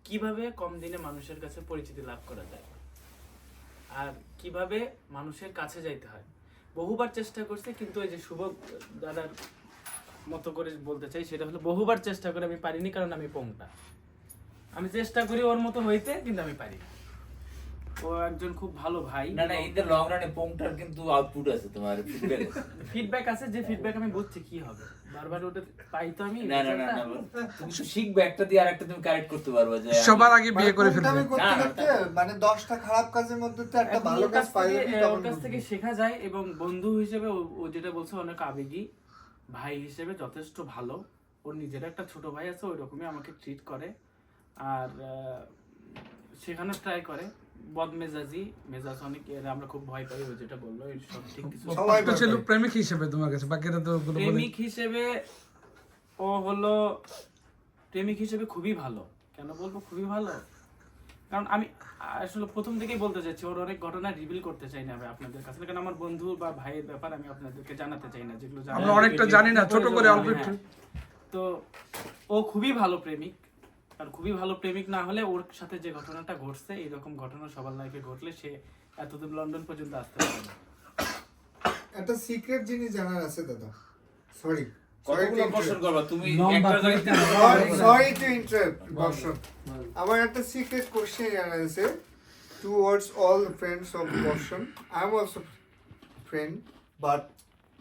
[SPEAKER 1] কিভাবে কম দিনে মানুষের কাছে পরিচিতি লাভ করা যায় আর কিভাবে মানুষের কাছে যাইতে হয়। বহুবার চেষ্টা করছে, কিন্তু ওই যে শুভ দাদার মতো করে বলতে চাই, সেটা হলো বহুবার চেষ্টা করে আমি পারিনি, কারণ আমি পোংটা। আমি চেষ্টা করি ওর মতো হইতে, কিন্তু আমি পারি না। ও একজন খুব ভালো ভাই।
[SPEAKER 2] না ইন দ্য লং রানে পোংটার কিন্তু আউটপুট আছে, তোমার
[SPEAKER 1] ফিডব্যাক আছে, যে ফিডব্যাক আমি বুঝছি কি হবে, বারবার ওটা পাই তো আমি।
[SPEAKER 2] না তুমি শিখবে, একটা দিয়ে আরেকটা তুমি কারেক্ট করতে পারবে। যে
[SPEAKER 3] সবার আগে বিয়ে করে ফেলবে,
[SPEAKER 5] মানে 10টা খারাপ কাজের মধ্যে তো একটা ভালো কাজ পাইলে
[SPEAKER 1] ওর কাছ থেকে শেখা যায়। এবং বন্ধু হিসেবে ও যেটা বলছে অনেক আবেগী, ভাই হিসেবে যথেষ্ট ভালো। ওর নিজের একটা ছোট ভাই আছে, ওই রকমই আমাকে ট্রিট করে আর শেখানোর ট্রাই করে। বদমেজাজি, মেজাজ অনেক, আমরা খুব ভয় পাই, ও যেটা বললো সব ঠিক কিছু।
[SPEAKER 3] ছিল প্রেমিক হিসেবে তোমার কাছে, বাকিটা তো
[SPEAKER 1] প্রেমিক হিসেবে ও হলো প্রেমিক হিসেবে খুবই ভালো। কেন বলবো খুবই ভালো? কারণ আমি আসলে প্রথম থেকেই বলতে চাইছি, ওর অনেক ঘটনা রিভিল করতে চাই না আমি আপনাদের কাছে, কারণ আমার বন্ধু বা ভাইয়ের ব্যাপার আমি আপনাদেরকে জানাতে চাই না, যেগুলো
[SPEAKER 3] আমরা অনেকটা জানি না, ছোট করে অল্প একটু।
[SPEAKER 1] তো ও খুবই ভালো প্রেমিক, আর খুবই ভালো প্রেমিক না হলে ওর সাথে যে ঘটনাটা ঘটছে, এরকম ঘটনা সবার লাইফে ঘটলে সে এতদূর লন্ডন পর্যন্ত আসতে পারে না।
[SPEAKER 5] একটা সিক্রেট জিনিস জানার আছে দাদা, সরি
[SPEAKER 2] কতগুলো কোশ্চেন করবা তুমি?
[SPEAKER 5] সরি টু ইন্টারাপ্ট বর্ষণ। আমার একটা সিক্রেট কোশ্চেন জানার আছে টুয়ার্ডস অল ফ্রেন্ডস অফ বর্ষণ। I am also friend, but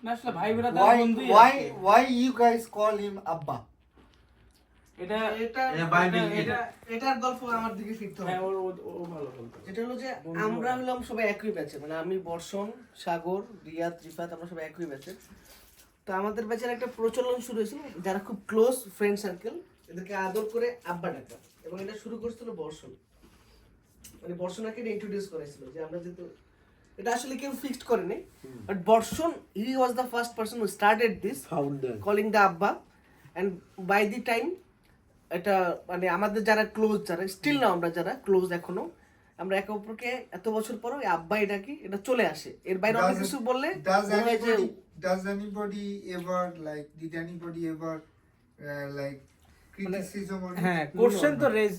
[SPEAKER 1] না আসলে ভাই ব্রাদার বন্ধুই আছে।
[SPEAKER 5] why you guys call him Abba?
[SPEAKER 6] এটার গল্প আমার দিকে ফিরতে হবে।
[SPEAKER 1] হ্যাঁ, ও ভালো বলতো।
[SPEAKER 6] এটা হলো যে আমরা হলাম সবাই একই ব্যাচে, মানে আমি, বর্ষণ, সাগর, রিয়াদ, রিফাত, আমরা সবাই একই ব্যাচে। তো আমাদের ব্যাচের একটা প্রচলন শুরু হয়েছিল, যারা খুব ক্লোজ ফ্রেন্ড সার্কেল এদেরকে আদর করে আব্বা ডাকা, এবং এটা শুরু করেছিল বর্ষণ। মানে বর্ষণাকে ইন্ট্রোডিউস করেছিল যে আমরা যেহেতু এটা আসলে কেউ ফিক্সড করেনি, but Barshan he was the first person who started this calling the আব্বা, অ্যান্ড বাই দি টাইম এটা মানে আমাদের যারা ক্লোজ, যারা স্টিল না আমরা যারা ক্লোজ এখনো, আমরা একে অপরকে এত বছর পরও এই আব্বা এটা কি এটা চলে আসে, এর বাইরে অনেক কিছু বললে মনে হয় যে
[SPEAKER 5] does anybody ever like did anybody ever like criticism or
[SPEAKER 10] হ্যাঁ কোশ্চেন তো raise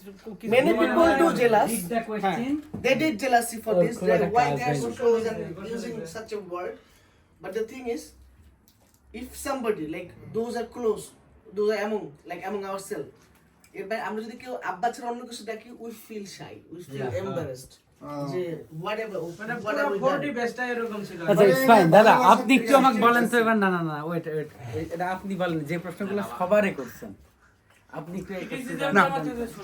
[SPEAKER 6] many people do jealous.
[SPEAKER 10] Read the question.
[SPEAKER 6] They did jealousy for
[SPEAKER 1] Or
[SPEAKER 6] this,
[SPEAKER 1] collect a
[SPEAKER 6] why
[SPEAKER 1] class
[SPEAKER 6] they are so
[SPEAKER 1] version.
[SPEAKER 6] close and using such a word. But the thing is, if somebody like those are close, those are among ourselves, এরপর আমরা যদি কেউ আব্বা ছাড়া অন্য কিছু দেখি, we feel shy, we feel embarrassed. যে whatever
[SPEAKER 10] মানে
[SPEAKER 6] whatever we
[SPEAKER 10] পুরো
[SPEAKER 6] done.
[SPEAKER 10] 40 বেস্টটা এরকম ছিল।
[SPEAKER 1] আচ্ছা ইটস ফাইন দাদা,
[SPEAKER 5] ভালোবাসা
[SPEAKER 1] আপনি একটু
[SPEAKER 5] থেকে
[SPEAKER 1] আমাকে বলেন তো
[SPEAKER 5] আসছে।
[SPEAKER 1] এবার। না না না ওয়েট ওয়েট, এটা আপনি বলেন যে প্রশ্নগুলো সবারই করছেন, আপনি একটু
[SPEAKER 3] না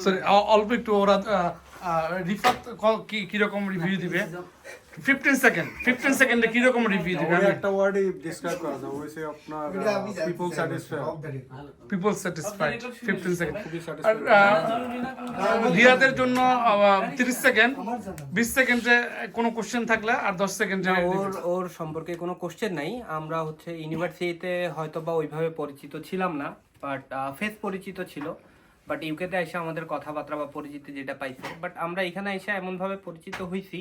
[SPEAKER 3] সরি, অল্প একটু ওরা রিফাত কিরকম রিভিউ দিবে 15 সেকেন্ডে কিরকম রিভিউ দিবে
[SPEAKER 9] ওই একটা ওয়ার্ডই ডিসক্রাইব করা যায়, ওই সে আপনার people satisfied.
[SPEAKER 3] People satisfied 15 second. আর রিয়াদের জন্য 30 সেকেন্ড, 20 সেকেন্ডে কোনো কোশ্চেন থাকলে, আর 10 সেকেন্ডে
[SPEAKER 11] ওর সম্পর্কে কোনো কোশ্চেন নাই। আমরা হচ্ছে ইউনিভার্সিটিতে হয়তো বা ওইভাবে পরিচিত ছিলাম না, বাট ফেস পরিচিত ছিল। বাট ইউকেতে এসে আমাদের কথাবার্তা বা পরিচিতি যেটা পাইছে, বাট আমরা এখানে এসে এমনভাবে পরিচিত হয়েছি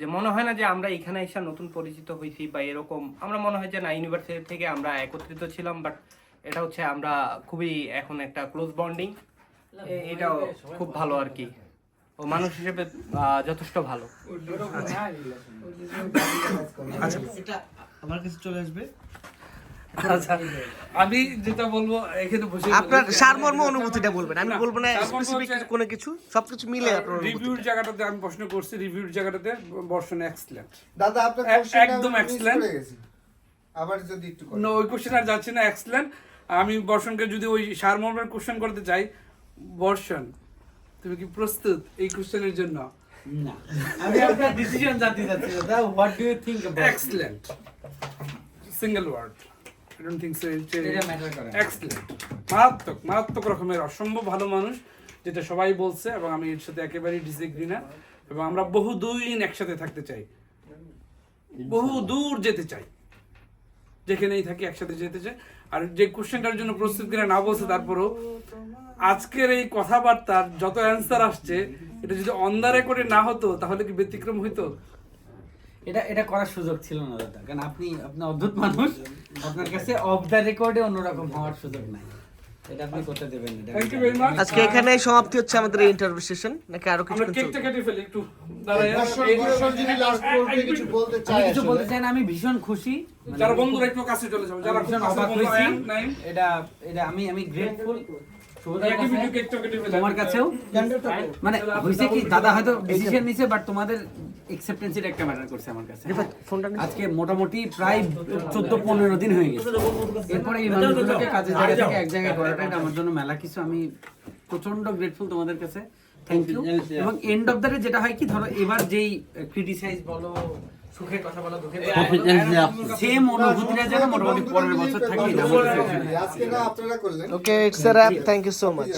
[SPEAKER 11] যে মনে হয় না যে আমরা এখানে এসে নতুন পরিচিত হয়েছি বা এরকম। আমরা মনে হয় যে না, ইউনিভার্সিটি থেকে আমরা একত্রিত ছিলাম, বাট এটা হচ্ছে আমরা খুবই এখন একটা ক্লোজ বন্ডিং। এটাও খুব ভালো আর কি, ও মানুষ হিসেবে যথেষ্ট ভালো।
[SPEAKER 6] এটা আমার কাছে চলে আসবে।
[SPEAKER 3] আচ্ছা, আমি যেটা বলবো এখানে বসে
[SPEAKER 6] আপনার সারমর্ম অনুভূতিটা বলবেন, আমি বলবো না স্পেসিফিক কোনো কিছু, সবকিছু মিলে আপনার
[SPEAKER 3] রিভিউর জায়গাটাতে আমি প্রশ্ন করছি, রিভিউর জায়গাটাতে বর্ষণ এক্সেলেন্ট,
[SPEAKER 5] দাদা আপনার
[SPEAKER 3] একদম excellent।
[SPEAKER 5] আবার যদি একটু
[SPEAKER 3] না ওই কোশ্চেন আর যাচ্ছে না, এক্সেলেন্ট। আমি বর্ষণকে যদি ওই সারমর্মের কোশ্চেন করতে চাই, বর্ষণ তুমি কি প্রস্তুত এই কোশ্চেনের জন্য?
[SPEAKER 1] না, আমি আপনার ডিসিশন জানতে চাচ্ছি দাদা, what do you think about
[SPEAKER 3] excellent, single word, I don't think so.
[SPEAKER 1] এটা ম্যাটার করে না।
[SPEAKER 3] এক্সেলেন্ট, মারাত্মক রকমের অসম্ভব ভালো মানুষ, যেটা সবাই বলছে, এবং আমি এর সাথে একেবারেই ডিসএগ্রি না। এবং আমরা বহুদিন একসাথে থাকতে চাই, বহু দূর যেতে চাই, যেখানেই থাকি একসাথে যেতে চাই। আর যে কোশ্চেনটার জন্য প্রস্তুত করে না বলছে, তারপরও আজকের এই কথাবার্তার যত অ্যান্সার আসছে, এটা যদি অন দ্য রেকর্ডে না হতো তাহলে কি ব্যতিক্রম হইতো?
[SPEAKER 1] এটা করার সুযোগ ছিল না দাদা, কারণ আপনি অদ্ভুত মানুষ, আপনার কাছে অফ দ্য রেকর্ডে অন্যরকম হওয়ার সুযোগ নাই, এটা আপনি করতে দেবেন না।
[SPEAKER 3] Thank you very much.
[SPEAKER 6] আজকে এখানে সমাপ্তি হচ্ছে আমাদের এই ইন্টারভিউ সেশন, নাকি আরো কিছু
[SPEAKER 3] আমরা কেকটা কেটে ফেলি একটু।
[SPEAKER 4] কিছু বলতে
[SPEAKER 1] আমি
[SPEAKER 4] চাই
[SPEAKER 1] কিছু বলতে চাই না, আমি ভীষণ খুশি,
[SPEAKER 3] যারা বন্ধুরা একটু কাছে চলে যাবে, যারা
[SPEAKER 1] ভীষণ
[SPEAKER 3] খুব কাছের
[SPEAKER 1] অবাক
[SPEAKER 3] বন্ধু,
[SPEAKER 1] হয়েছি।
[SPEAKER 3] নাই
[SPEAKER 1] এটা আমি গ্রেটফুল
[SPEAKER 3] একই ভিডিও কেকটা কেটে ফেলি
[SPEAKER 1] তোমার কাছেও। মানে হয়েছে কি দাদা হয়তো ডিসিশন নিছে, বাট তোমাদের অ্যাকসেপ্টেন্সের একটা ম্যাটার করছে আমার কাছে। আজকে মোটামুটি প্রায় 14-15 দিন হয়ে গেছে, এরপরে এই মানুষগুলোকে কাজের জায়গা থেকে এক জায়গায় করাটা এটা আমার জন্য মেলা কিছু। আমি প্রচন্ড গ্রেটফুল তোমাদের কাছে, থ্যাংক ইউ। এবং এন্ড অফ দ্য ডে যেটা হয় কি, ধরো এবার যেই ক্রিটিসাইজ বলো, সুখের কথা বলো, দুঃখের কথা বলো, সেম অনুভূতিটা যেন মোটামুটি পরের বছর থাকি।
[SPEAKER 5] আজকে না আপনারা করলেন।
[SPEAKER 6] Okay, it's a rap, thank you so much.